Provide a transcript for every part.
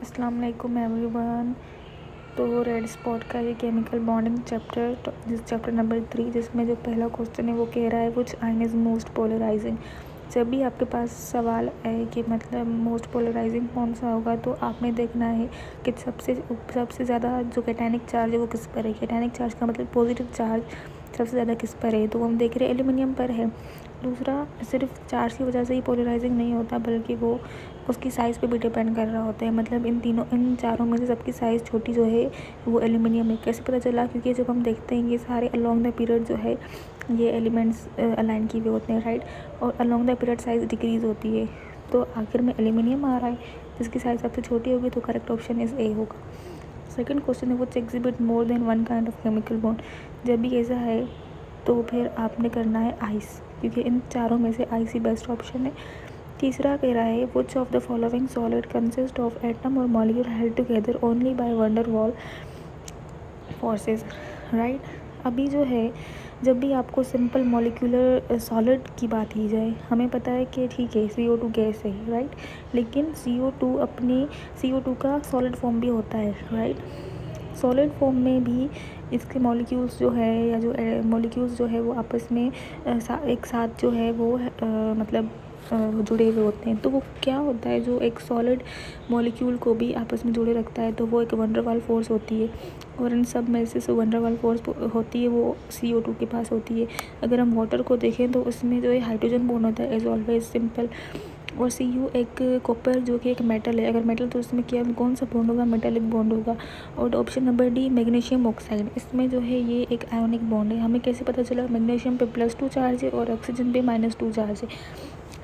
अस्सलाम वालेकुम एवरीवन। तो रेड स्पॉट का ये केमिकल बॉन्डिंग चैप्टर नंबर 3, जिसमें जो पहला क्वेश्चन है वो कह रहा है which ion is most polarising. जब भी आपके पास सवाल है कि मतलब मोस्ट पोलराइजिंग कौन सा होगा, तो आपने देखना है कि सबसे ज़्यादा जो कैटायनिक चार्ज है वो किस पर है। कैटायनिक चार्ज का मतलब पॉजिटिव चार्ज सबसे ज़्यादा किस पर है, तो हम देख रहे हैं एल्यूमिनियम पर है। दूसरा, सिर्फ चार्ज की वजह से ही पोलराइजिंग नहीं होता, बल्कि वो उसकी साइज़ पे भी डिपेंड कर रहा होता है। मतलब इन चारों में से सबकी साइज़ छोटी जो है वो एल्यूमिनियम है। कैसे पता चला? क्योंकि जब हम देखते हैं ये सारे अलोंग द पीरियड जो है ये एलिमेंट्स अलाइन किए हुए होते हैं, राइट। और along the period size decrease होती है, तो आखिर में एल्यूमिनियम आ रहा है जिसकी साइज़ सबसे छोटी होगी, तो करेक्ट ऑप्शन इज़ ए होगा। सेकंड क्वेश्चन है which exhibit more than one kind of chemical bond. जब भी ऐसा है तो फिर आपने करना है आइस, क्योंकि इन चारों में से आइस ही बेस्ट ऑप्शन है। तीसरा कह रहा है which of the following solid consist of atom और molecule held together only by van der Waals forces, right. अभी जो है, जब भी आपको सिंपल मॉलिक्यूलर सॉलिड की बात की जाए, हमें पता है कि ठीक है CO2 गैस है, राइट। लेकिन CO2 का सॉलिड फॉर्म भी होता है, राइट। सॉलिड फॉर्म में भी इसके मॉलिक्यूल्स जो है या जो मॉलिक्यूल्स जो है वो आपस में एक साथ जो है वो मतलब जुड़े हुए होते हैं। तो वो क्या होता है, जो एक सॉलिड मॉलिक्यूल को भी आपस में जोड़े रखता है, तो वो एक वंडर वाल फोर्स होती है। और इन सब में से वंडर वाल फोर्स होती है वो CO2 के पास होती है। अगर हम वाटर को देखें तो उसमें जो है हाइड्रोजन बॉन्ड होता है एज ऑलवेज सिंपल। और Cu एक कॉपर जो कि एक मेटल है। अगर मेटल तो उसमें क्या कौन सा बॉन्ड होगा? मेटेलिक बॉन्ड होगा। और option number D magnesium oxide, इसमें जो है ये एक आयोनिक बॉन्ड है। हमें कैसे पता चला? मैग्नीशियम पे +2 चार्ज है और ऑक्सीजन पे -2 चार्ज है।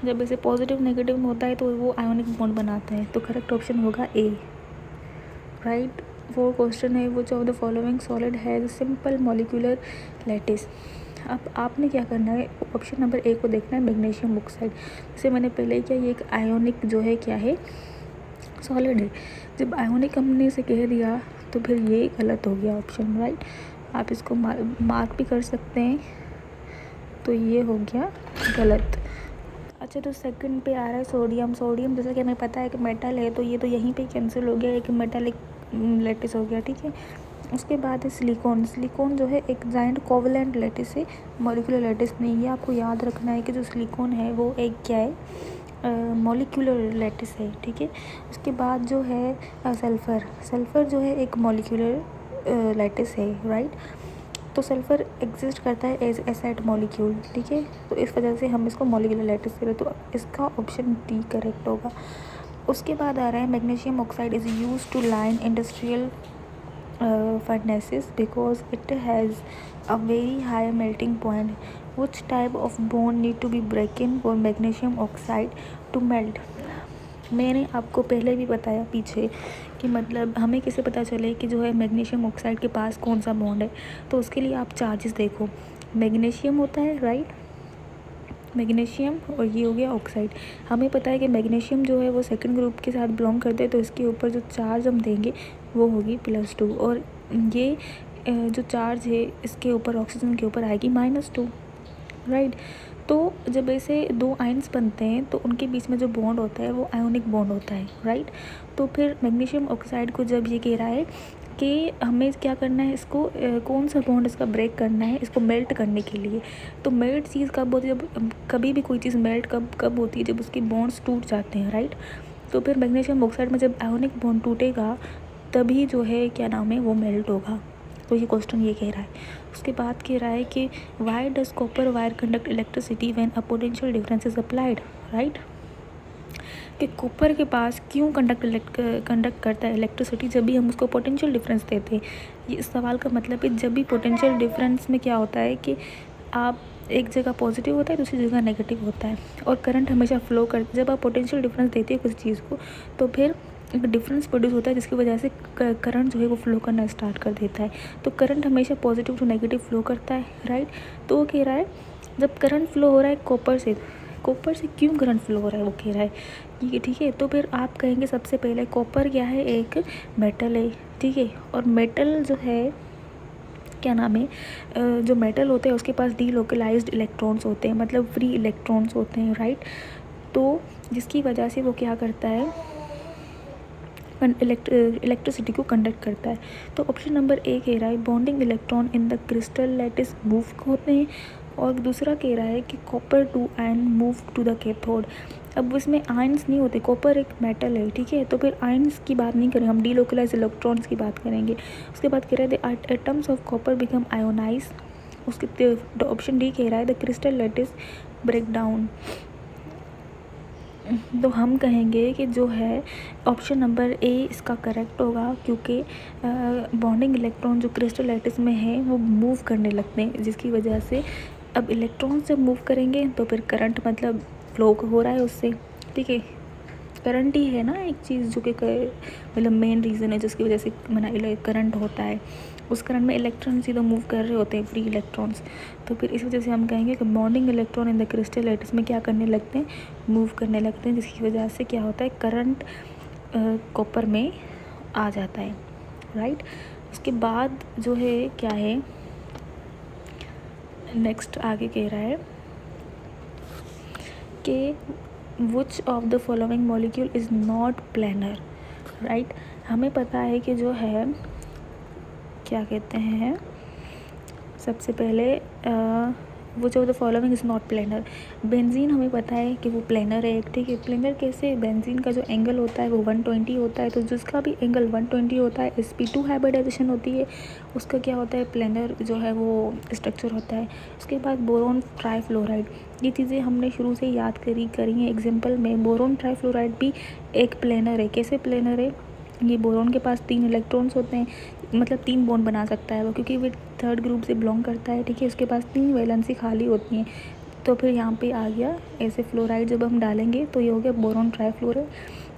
जब ऐसे पॉजिटिव नेगेटिव में होता है तो वो आयोनिक बॉन्ड बनाता है, तो करेक्ट ऑप्शन होगा ए, राइट। वो क्वेश्चन है which of the following solid has simple molecular lattice. अब आपने क्या करना है, ऑप्शन नंबर ए को देखना है, मैग्नीशियम ऑक्साइड। जैसे मैंने पहले ही किया, ये एक आयोनिक जो है क्या है, सॉलिड है। जब आयोनिक हमने इसे कह दिया तो फिर ये गलत हो गया ऑप्शन, राइट। आप इसको मार्क भी कर सकते हैं, तो ये हो गया गलत। अच्छा, तो सेकंड पे आ रहा है सोडियम। जैसे कि हमें पता है कि मेटल है, तो ये तो यहीं पे कैंसिल हो गया, एक मेटालिक लैटिस हो गया, ठीक है। उसके बाद है सिलिकॉन जो है एक जाइंट कोवलेंट लैटिस है, मॉलिक्यूलर लैटिस नहीं। ये आपको याद रखना है कि जो सिलिकॉन है वो एक क्या है, मॉलिक्यूलर लैटिस है, ठीक है। उसके बाद जो है सल्फ़र जो है एक मॉलिक्यूलर लैटिस है, राइट। तो सल्फ़र एग्जिस्ट करता है एज एसिड मॉलिक्यूल, ठीक है। तो इस वजह से हम इसको मॉलिक्यूलर लैटिस कह रहे हैं, तो इसका ऑप्शन डी करेक्ट होगा। उसके बाद आ रहा है magnesium oxide is use to line industrial furnaces because it has a very high melting point. Which type of bond need to be broken for magnesium oxide to melt? मैंने आपको पहले भी बताया पीछे कि मतलब हमें कैसे पता चले कि जो है मैग्नीशियम ऑक्साइड के पास कौन सा बॉन्ड है। तो उसके लिए आप चार्जेस देखो, मैग्नीशियम होता है, राइट, मैग्नीशियम, और ये हो गया ऑक्साइड। हमें पता है कि मैग्नीशियम जो है वो सेकंड ग्रुप के साथ बिलोंग करते हैं, तो इसके ऊपर जो चार्ज हम देंगे वो होगी +2। और ये जो चार्ज है इसके ऊपर ऑक्सीजन के ऊपर आएगी -2, राइट। तो जब ऐसे दो आयंस बनते हैं तो उनके बीच में जो बॉन्ड होता है वो आयोनिक बॉन्ड होता है, राइट। तो फिर मैग्नीशियम ऑक्साइड को जब ये कह रहा है कि हमें क्या करना है, इसको कौन सा बॉन्ड इसका ब्रेक करना है, इसको मेल्ट करने के लिए। तो मेल्ट चीज़ कब होती है? जब कभी भी कोई चीज़ मेल्ट कब होती है? जब उसके बॉन्ड्स टूट जाते हैं, राइट। तो फिर मैग्नीशियम ऑक्साइड में जब आयोनिक बॉन्ड टूटेगा तभी जो है क्या नाम है वो मेल्ट होगा। तो ये क्वेश्चन ये कह रहा है। उसके बाद कह रहा है कि why does copper wire conduct electricity when a potential difference is applied, right. कि कॉपर के पास क्यों कंडक्ट करता है इलेक्ट्रिसिटी जब भी हम उसको पोटेंशियल डिफरेंस देते हैं। ये इस सवाल का मतलब है, जब भी पोटेंशियल डिफरेंस में क्या होता है कि आप एक जगह पॉजिटिव होता है, दूसरी जगह नेगेटिव होता है, और करंट हमेशा फ्लो कर, जब आप पोटेंशियल डिफरेंस देते हैं किसी चीज़ को तो फिर एक डिफरेंस प्रोड्यूस होता है जिसकी वजह से करंट जो है वो फ्लो करना स्टार्ट कर देता है। तो करंट हमेशा पॉजिटिव टू नेगेटिव फ्लो करता है, राइट। तो वो कह रहा है जब करंट फ्लो हो रहा है कॉपर से क्यों करंट फ्लो हो रहा है, वो कह रहा है, ठीक है। तो फिर आप कहेंगे सबसे पहले कॉपर क्या है, एक मेटल है, ठीक है। और मेटल जो है क्या नाम है, जो मेटल होते हैं उसके पास डीलोकलाइज्ड इलेक्ट्रॉन्स होते हैं, मतलब फ्री इलेक्ट्रॉन्स होते हैं, राइट। तो जिसकी वजह से वो क्या करता है, इलेक्ट्रिसिटी को कंडक्ट करता है। तो ऑप्शन नंबर ए कह रहा है bonding electron in the crystal lattice move होते हैं, और दूसरा कह रहा है कि copper two ion move to the cathode. अब उसमें आयंस नहीं होते, कॉपर एक मेटल है, ठीक है, तो फिर आयंस की बात नहीं करेंगे, हम डीलोकलाइज इलेक्ट्रॉन्स की बात करेंगे। उसके बाद कह रहे हैं the atoms of copper become ionise. उसके ऑप्शन डी कह रहा है the crystal lattice break down. तो हम कहेंगे कि जो है ऑप्शन नंबर ए इसका करेक्ट होगा, क्योंकि बॉन्डिंग इलेक्ट्रॉन जो क्रिस्टल लैटिस में है वो मूव करने लगते हैं, जिसकी वजह से अब इलेक्ट्रॉन जब मूव करेंगे तो फिर करंट मतलब फ्लो हो रहा है उससे, ठीक है। करंट ही है ना एक चीज़ जो कि मतलब मेन रीज़न है जिसकी वजह से करंट होता है। उस करंट में इलेक्ट्रॉन सीधा मूव कर रहे होते हैं, फ्री इलेक्ट्रॉन्स। तो फिर इस वजह से हम कहेंगे कि bonding electron in the crystal lattice में क्या करने लगते हैं, मूव करने लगते हैं, जिसकी वजह से क्या होता है, करंट कॉपर में आ जाता है, राइट। उसके बाद जो है क्या है, नेक्स्ट आगे कह रहा है कि which of the following molecule is not planar, right. हमें पता है कि जो है क्या कहते हैं, सबसे पहले विच of the following is not planar. Benzene हमें पता है कि वो प्लेनर है, ठीक है। प्लेनर कैसे, बेंजीन का जो एंगल होता है वो 120 होता है, तो जिसका भी एंगल 120 होता है sp2 हाइब्रिडाइजेशन होती है, उसका क्या होता है, प्लेनर जो है वो स्ट्रक्चर होता है। उसके बाद बोरोन ट्राईफ्लोराइड, ये चीज़ें हमने शुरू से याद करी हैं। एग्जाम्पल में बोरोन ट्राईफ्लोराइड भी एक प्लेनर है। कैसे प्लेनर है, ये बोरोन के पास 3 इलेक्ट्रॉन्स होते हैं, मतलब 3 बॉन्ड बना सकता है वो, क्योंकि वो थर्ड ग्रुप से बिलोंग करता है, ठीक है। उसके पास 3 वैलेंसी खाली होती हैं। तो फिर यहाँ पे आ गया ऐसे फ्लोराइड जब हम डालेंगे तो ये हो गया बोरोन ट्राईफ्लोराइड।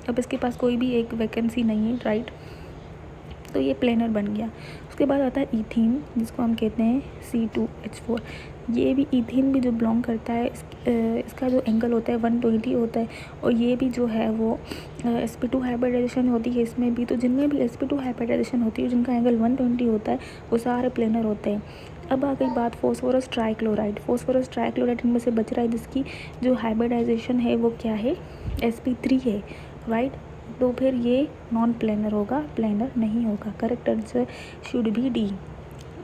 अब इसके पास कोई भी एक वैकेंसी नहीं है, राइट, तो ये प्लेनर बन गया। उसके बाद आता है ईथीन, जिसको हम कहते हैं C2H4। ये भी ईथीन भी जो बिलोंग करता है, इसका जो एंगल होता है 120 होता है, और ये भी जो है वो sp2 हाइब्रिडाइजेशन होती है इसमें भी। तो जिनमें भी sp2 हाइब्रिडाइजेशन होती है जिनका एंगल 120 होता है वो सारे प्लेनर होते हैं। अब आ गई बात फॉस्फोरस ट्राईक्लोराइड। फॉस्फोरस ट्राईक्लोराइड इनमें से बच रहा है जिसकी जो हाइब्रिडाइजेशन है वो क्या है, sp3 है, राइट। तो फिर ये नॉन प्लेनर होगा, प्लेनर नहीं होगा। Correct answer should be D.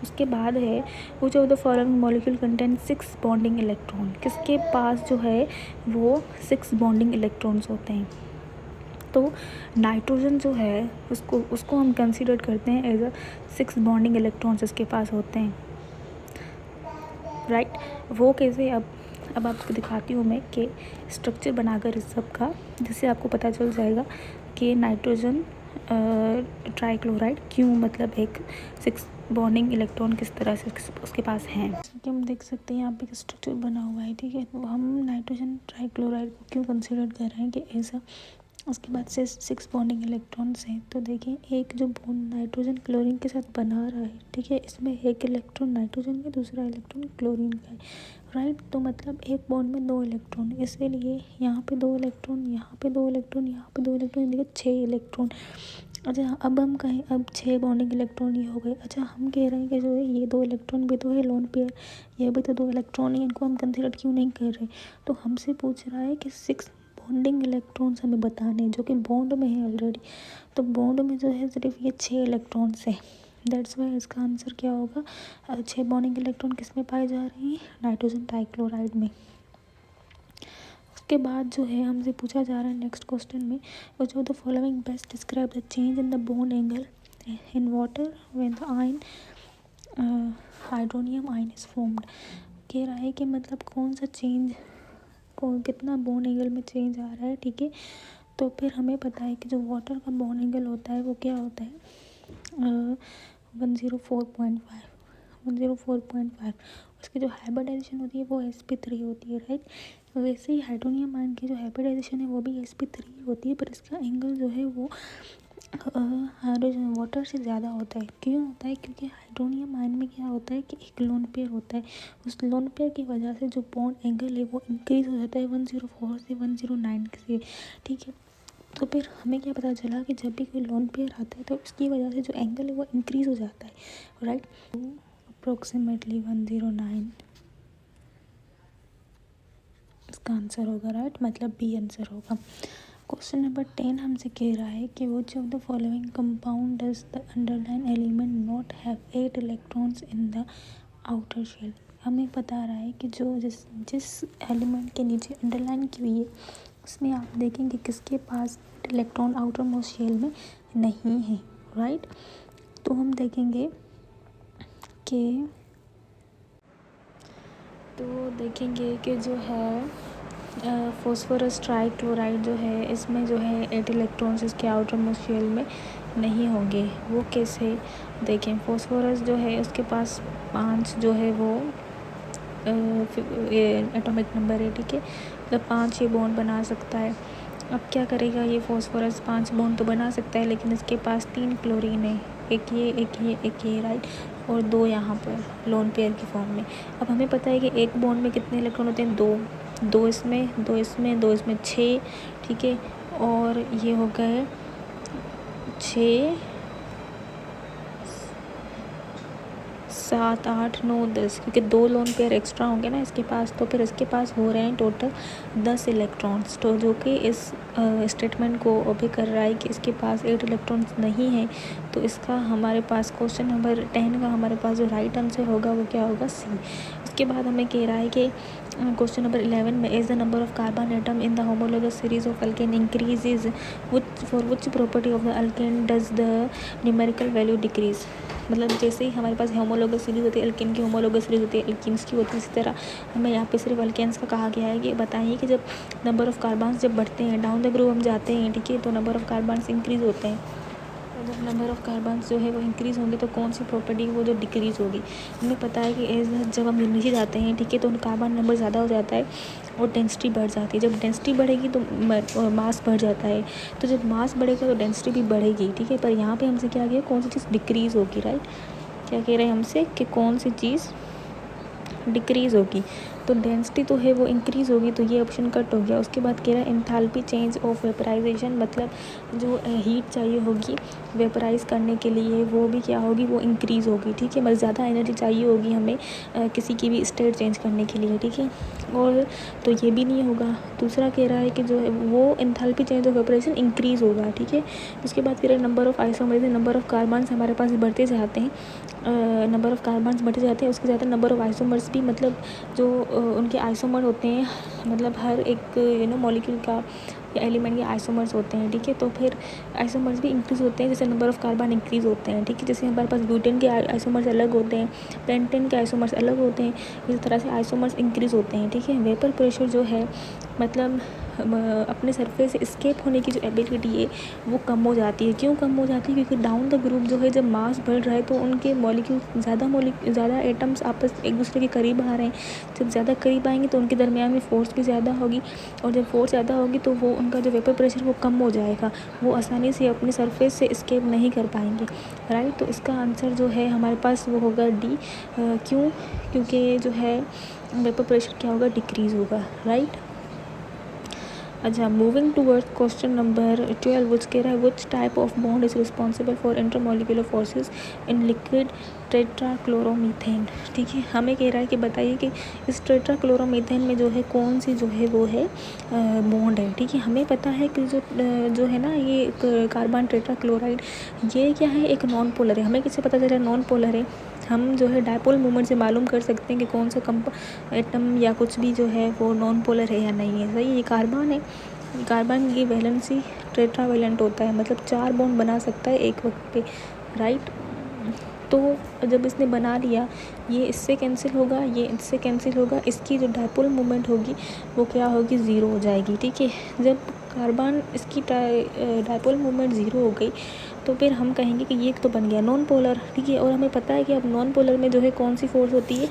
उसके बाद है विच of the following molecule contain 6 bonding electron. किसके पास जो है वो 6 बॉन्डिंग इलेक्ट्रॉन्स होते हैं। तो नाइट्रोजन जो है उसको हम कंसीडर करते हैं एज अ 6 बॉन्डिंग इलेक्ट्रॉन्स इसके पास होते हैं, राइट। वो कैसे, अब आपको दिखाती हूँ मैं कि स्ट्रक्चर बनाकर इस सब का, जिससे आपको पता चल जाएगा कि नाइट्रोजन ट्राईक्लोराइड क्यों मतलब एक 6 बॉन्डिंग इलेक्ट्रॉन किस तरह से उसके पास हैं। कि हम देख सकते हैं यहाँ पे स्ट्रक्चर बना हुआ है, ठीक है। तो हम नाइट्रोजन ट्राईक्लोराइड को क्यों कंसिडर कर रहे हैं कि ऐसा, उसके बाद से 6 बॉन्डिंग इलेक्ट्रॉन्स हैं। तो देखिए एक जो बॉन्ड नाइट्रोजन क्लोरीन के साथ बना रहा है, ठीक है, इसमें एक इलेक्ट्रॉन नाइट्रोजन का, दूसरा इलेक्ट्रॉन क्लोरीन का है, राइट। तो मतलब एक बॉन्ड में 2 इलेक्ट्रॉन, इसीलिए यहाँ पे 2 इलेक्ट्रॉन, यहाँ पे 2 इलेक्ट्रॉन, यहाँ पे 2 इलेक्ट्रॉन, देखिए 6 इलेक्ट्रॉन। अच्छा अब हम कहें, अब 6 बॉन्डिंग इलेक्ट्रॉन ये हो गए। अच्छा हम कह रहे हैं कि जो है ये 2 इलेक्ट्रॉन भी तो है लोन पेयर, ये भी तो 2 इलेक्ट्रॉन ही, इनको हम कंसिडर क्यों नहीं कर रहे। तो हमसे पूछ रहा है कि 6 बॉन्डिंग इलेक्ट्रॉन्स हमें बताने जो कि बॉन्ड में है ऑलरेडी। तो बॉन्ड में जो है सिर्फ ये 6 इलेक्ट्रॉन्स है, दैट्स वाई इसका आंसर क्या होगा, 6 बॉन्डिंग इलेक्ट्रॉन किस में पाए जा रहे हैं, नाइट्रोजन ट्राईक्लोराइड में। उसके बाद जो है हमसे पूछा जा रहा है नेक्स्ट क्वेश्चन में, विच of the following best describe the change in the bond angle in water when the ion hydronium ion is formed. कह रहा है कि मतलब कौन सा चेंज, कितना बॉन्ड एंगल में चेंज आ रहा है, ठीक है। तो फिर हमें पता है कि जो वाटर का बॉन्ड एंगल होता है वो क्या होता है, 104.5। उसकी जो हाइब्रिडाइजेशन होती है वो sp3 होती है, राइट। वैसे ही हाइड्रोनियम आयन की जो हाइब्रिडाइजेशन है वो भी sp3 होती है, पर इसका एंगल जो है वो हाइड्रोजन वाटर से ज़्यादा होता है। क्यों होता है, क्योंकि हाइड्रोनियम आयन में क्या होता है कि एक लोन पेयर होता है, उस लोन पेयर की वजह से जो बॉन्ड एंगल है वो इंक्रीज़ हो जाता है 104 से 109 से, ठीक है। तो फिर हमें क्या पता चला कि जब भी कोई लोन पेयर आता है तो उसकी वजह से जो एंगल है वो इंक्रीज़ हो जाता है, राइट। अप्रोक्सीमेटली 109 इसका आंसर होगा, राइट, मतलब बी आंसर होगा। क्वेश्चन नंबर 10 हमसे कह रहा है कि which of the following compound does the underline element not have 8 electrons in the outer shell. हमें बता रहा है कि जो जिस एलिमेंट के नीचे अंडरलाइन की हुई है उसमें आप देखेंगे किसके पास इलेक्ट्रॉन आउटर मोस्ट शेल में नहीं है, राइट। तो हम देखेंगे कि जो है फॉस्फोरस ट्राइक्लोराइड जो है इसमें जो है 8 इलेक्ट्रॉन्स इसके आउटर मोस्ट शेल में नहीं होंगे। वो कैसे, देखें, फॉस्फोरस जो है उसके पास 5 जो है वो एटॉमिक नंबर है, ठीक है, मतलब 5 ये बॉन्ड बना सकता है। अब क्या करेगा ये फॉस्फोरस, 5 बॉन्ड तो बना सकता है लेकिन इसके पास 3 क्लोरीन है, एक ये राइट, और 2 यहाँ पर लोन पेयर की फॉर्म में। अब हमें पता है कि एक बॉन्ड में कितने इलेक्ट्रॉन होते हैं, 2 इसमें 6, ठीक है, और ये हो गए 6, 7, 8, 9, 10, क्योंकि 2 लोन पेयर एक्स्ट्रा होंगे ना इसके पास, तो फिर इसके पास हो रहे हैं टोटल 10 इलेक्ट्रॉन्स। तो जो कि इस स्टेटमेंट को ओबे कर रहा है कि इसके पास 8 इलेक्ट्रॉन्स नहीं है। तो इसका हमारे पास क्वेश्चन नंबर 10 का हमारे पास जो राइट आंसर होगा वो क्या होगा, सी। उसके बाद हमें कह रहा है कि क्वेश्चन नंबर 11 में is the number of carbon atom in the homologous series of alkane increases for which property of the alkane does the numerical value decrease. मतलब जैसे ही हमारे पास होमोलोगस सीरीज होती है, अल्केन की होमोलोगस सीरीज होती है, alkenes की होती है, इसी तरह हमें यहाँ पे सिर्फ अल्केन्स का कहा गया है कि बताइए कि जब नंबर ऑफ कार्बन्स जब बढ़ते हैं, डाउन द ग्रुप हम जाते हैं, ठीक है, तो नंबर ऑफ कार्बन्स इंक्रीज होते हैं। तो जब नंबर ऑफ कार्बन्स जो है वो इंक्रीज़ होंगे तो कौन सी प्रॉपर्टी वो जो डिक्रीज़ होगी। हमें पता है कि जब हम नीचे जाते हैं, ठीक है, तो कार्बन नंबर ज़्यादा हो जाता है और डेंसिटी बढ़ जाती है। जब डेंसिटी बढ़ेगी तो मास बढ़ जाता है, तो जब मास बढ़ेगा तो डेंसिटी भी बढ़ेगी, ठीक है। पर यहाँ पे हमसे क्या किया, कौन सी चीज़ डिक्रीज़ होगी, राइट। क्या कह रहे हैं हमसे कि कौन सी चीज़ डिक्रीज़ होगी, तो डेंसिटी तो है वो इंक्रीज़ होगी, तो ये ऑप्शन कट हो गया। उसके बाद कह रहा है एंथैल्पी चेंज ऑफ वेपराइजेशन, मतलब जो हीट चाहिए होगी वेपराइज करने के लिए वो भी क्या होगी, वो इंक्रीज़ होगी, ठीक है। मतलब ज़्यादा एनर्जी चाहिए होगी हमें किसी की भी स्टेट चेंज करने के लिए, ठीक है। और तो ये भी नहीं होगा। दूसरा कह रहा है कि जो है वो enthalpy change of vaporisation increase होगा, ठीक है। उसके बाद कह रहा है number of isomers, number of carbons हमारे पास बढ़ते जाते हैं, नंबर ऑफ कार्बन्स बढ़ते जाते हैं, उसके ज़्यादा नंबर ऑफ आइसोमर्स भी, मतलब जो उनके आइसोमर होते हैं, मतलब हर एक मॉलिक्यूल का या एलिमेंट के आइसोमर्स होते हैं, ठीक है। तो फिर आइसोमर्स भी इंक्रीज़ होते हैं जैसे नंबर ऑफ कार्बन इंक्रीज़ होते हैं, ठीक है। जैसे हमारे पास ब्यूटेन के आइसोमर्स अलग होते हैं, पेंटेन के आइसोमर्स अलग होते हैं, इस तरह से आइसोमर्स इंक्रीज़ होते हैं, ठीक है। वेपर प्रेशर जो है मतलब अपने सरफेस से एस्केप होने की जो एबिलिटी है वो कम हो जाती है। क्यों कम हो जाती है, क्योंकि डाउन द ग्रुप जो है जब मास बढ़ रहा है तो उनके ज़्यादा एटम्स आपस एक दूसरे के करीब आ रहे हैं। जब ज़्यादा करीब आएंगे तो उनके दरमियान में फ़ोर्स भी ज़्यादा होगी, और जब फोर्स ज़्यादा होगी तो वो उनका जो वेपर प्रेशर वो कम हो जाएगा, वो आसानी से अपने सरफेस से एस्केप नहीं कर पाएंगे, राइट। तो इसका आंसर जो है हमारे पास वो होगा डी। क्यों, क्योंकि जो है वेपर प्रेशर क्या होगा, डिक्रीज़ होगा, राइट। अच्छा, moving towards question number 12 which कह रहा है which type of bond is responsible for intermolecular forces in liquid tetrachloromethane, ठीक है। हमें कह रहा है कि बताइए कि इस टेट्राक्लोरोमीथेन में जो है कौन सी जो है वो है बॉन्ड है, ठीक है। हमें पता है कि जो है ना ये कार्बन टेट्राक्लोराइड ये क्या है, एक नॉन पोलर है। हमें किससे पता चल रहा है, नॉन पोलर है। हम जो है डायपोल मोमेंट से मालूम कर सकते हैं कि कौन सा एटम या कुछ भी जो है वो नॉन पोलर है या नहीं है, सही। ये कार्बन है, कार्बन की वैलेंसी टेट्रावेलेंट होता है, मतलब 4 बॉन्ड बना सकता है एक वक्त पे, राइट। तो जब इसने बना लिया, ये इससे कैंसिल होगा, ये इससे कैंसिल होगा, इसकी जो डायपोल मोमेंट होगी वो क्या होगी, 0 हो जाएगी, ठीक है। जब कार्बन इसकी डायपोल मोमेंट 0 हो गई तो फिर हम कहेंगे कि ये तो बन गया नॉन पोलर, ठीक है। और हमें पता है कि अब नॉन पोलर में जो है कौन सी फोर्स होती है,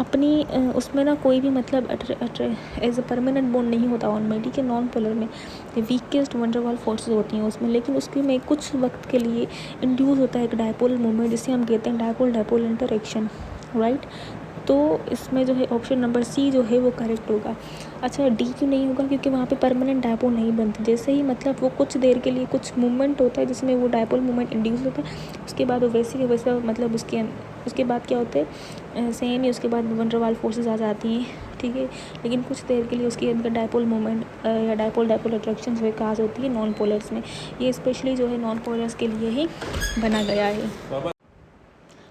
अपनी उसमें ना कोई भी मतलब एज अ परमानेंट बॉन्ड नहीं होता उनमें, ठीक है। नॉन पोलर में वीकेस्ट वंडरवॉल फोर्सेस होती हैं उसमें, लेकिन उसके में कुछ वक्त के लिए इंड्यूस होता है एक डायपोल मोमेंट, जिसे हम कहते हैं डायपोल इंटरएक्शन, राइट। तो इसमें जो है ऑप्शन नंबर सी जो है वो करेक्ट होगा। अच्छा, डी क्यों नहीं होगा, क्योंकि वहाँ पे परमानेंट डायपोल नहीं बनती। जैसे ही मतलब वो कुछ देर के लिए कुछ मूवमेंट होता है जिसमें वो डायपोल मूवमेंट इंड्यूस होता है, उसके बाद वो वैसे ही वैसा मतलब उसके बाद क्या होता है सेम ही, उसके बाद वंडरवॉल फोर्सेस आ जाती हैं, ठीक है, लेकिन कुछ देर के लिए उसके अंदर डायपोल मोमेंट या डायपोल अट्रैक्शन जो है काज होती है नॉन पोलर्स में। ये स्पेशली जो है नॉन पोलर्स के लिए ही बना गया है।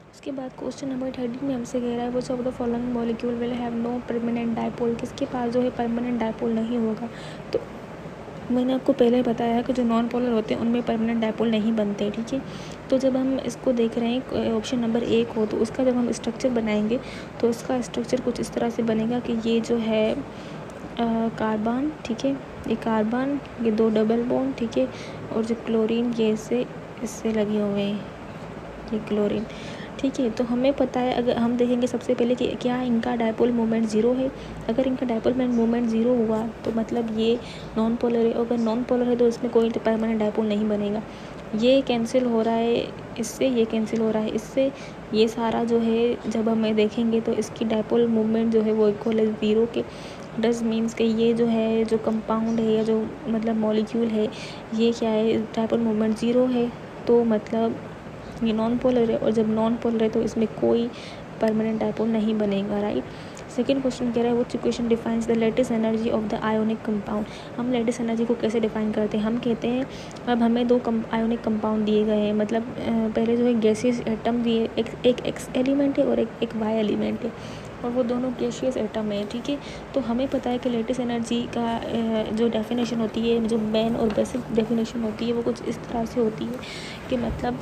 उसके बाद क्वेश्चन नंबर 13 में हमसे कह रहा है which of the following molecule will have no permanent dipole, किसके पास जो है परमानेंट डायपोल नहीं होगा। तो मैंने आपको पहले बताया कि जो नॉन पोलर होते हैं उनमें परमानेंट डायपोल नहीं बनते, ठीक है। तो जब हम इसको देख रहे हैं ऑप्शन नंबर 1 हो, तो उसका जब हम स्ट्रक्चर बनाएंगे तो उसका स्ट्रक्चर कुछ इस तरह से बनेगा कि ये जो है कार्बन, ठीक है, ये कार्बन, ये 2 डबल बॉन्ड, ठीक है, और जो क्लोरीन ये इससे लगे हुए हैं, ये क्लोरीन, ठीक है। तो हमें पता है, अगर हम देखेंगे सबसे पहले कि क्या इनका डायपोल मोमेंट 0 है। अगर इनका डायपोल मोमेंट 0 हुआ तो मतलब ये नॉन पोलर है। अगर नॉन पोलर है तो इसमें कोई परमानेंट डायपोल नहीं बनेगा। ये कैंसिल हो रहा है इससे, ये कैंसिल हो रहा है इससे, ये सारा जो है जब हमें देखेंगे तो इसकी डायपोल मोमेंट जो है वो इक्वल है 0 के। डज मीन्स कि ये जो है जो कंपाउंड है या जो मतलब मॉलिक्यूल है ये क्या है, डायपोल मोमेंट 0 है, तो मतलब ये नॉन पोलर है। और जब नॉन पोलर है तो इसमें कोई परमानेंट डायपोल नहीं बनेगा, राइट। सेकेंड क्वेश्चन कह रहा है which equation defines the lattice energy of the ionic compound. हम लेटेस्ट एनर्जी को कैसे डिफाइन करते हैं, हम कहते हैं अब हमें 2 आयोनिक कंपाउंड दिए गए हैं, मतलब पहले जो है गैसियस एटम दिए, एक एक्स एलिमेंट है और एक वाई एलिमेंट है, और वो दोनों गैसियस एटम है, ठीक है। तो हमें पता है कि लेटेस्ट एनर्जी का जो डेफिनेशन होती है, जो मेन और बेसिक डेफिनेशन होती है वो कुछ इस तरह से होती है कि मतलब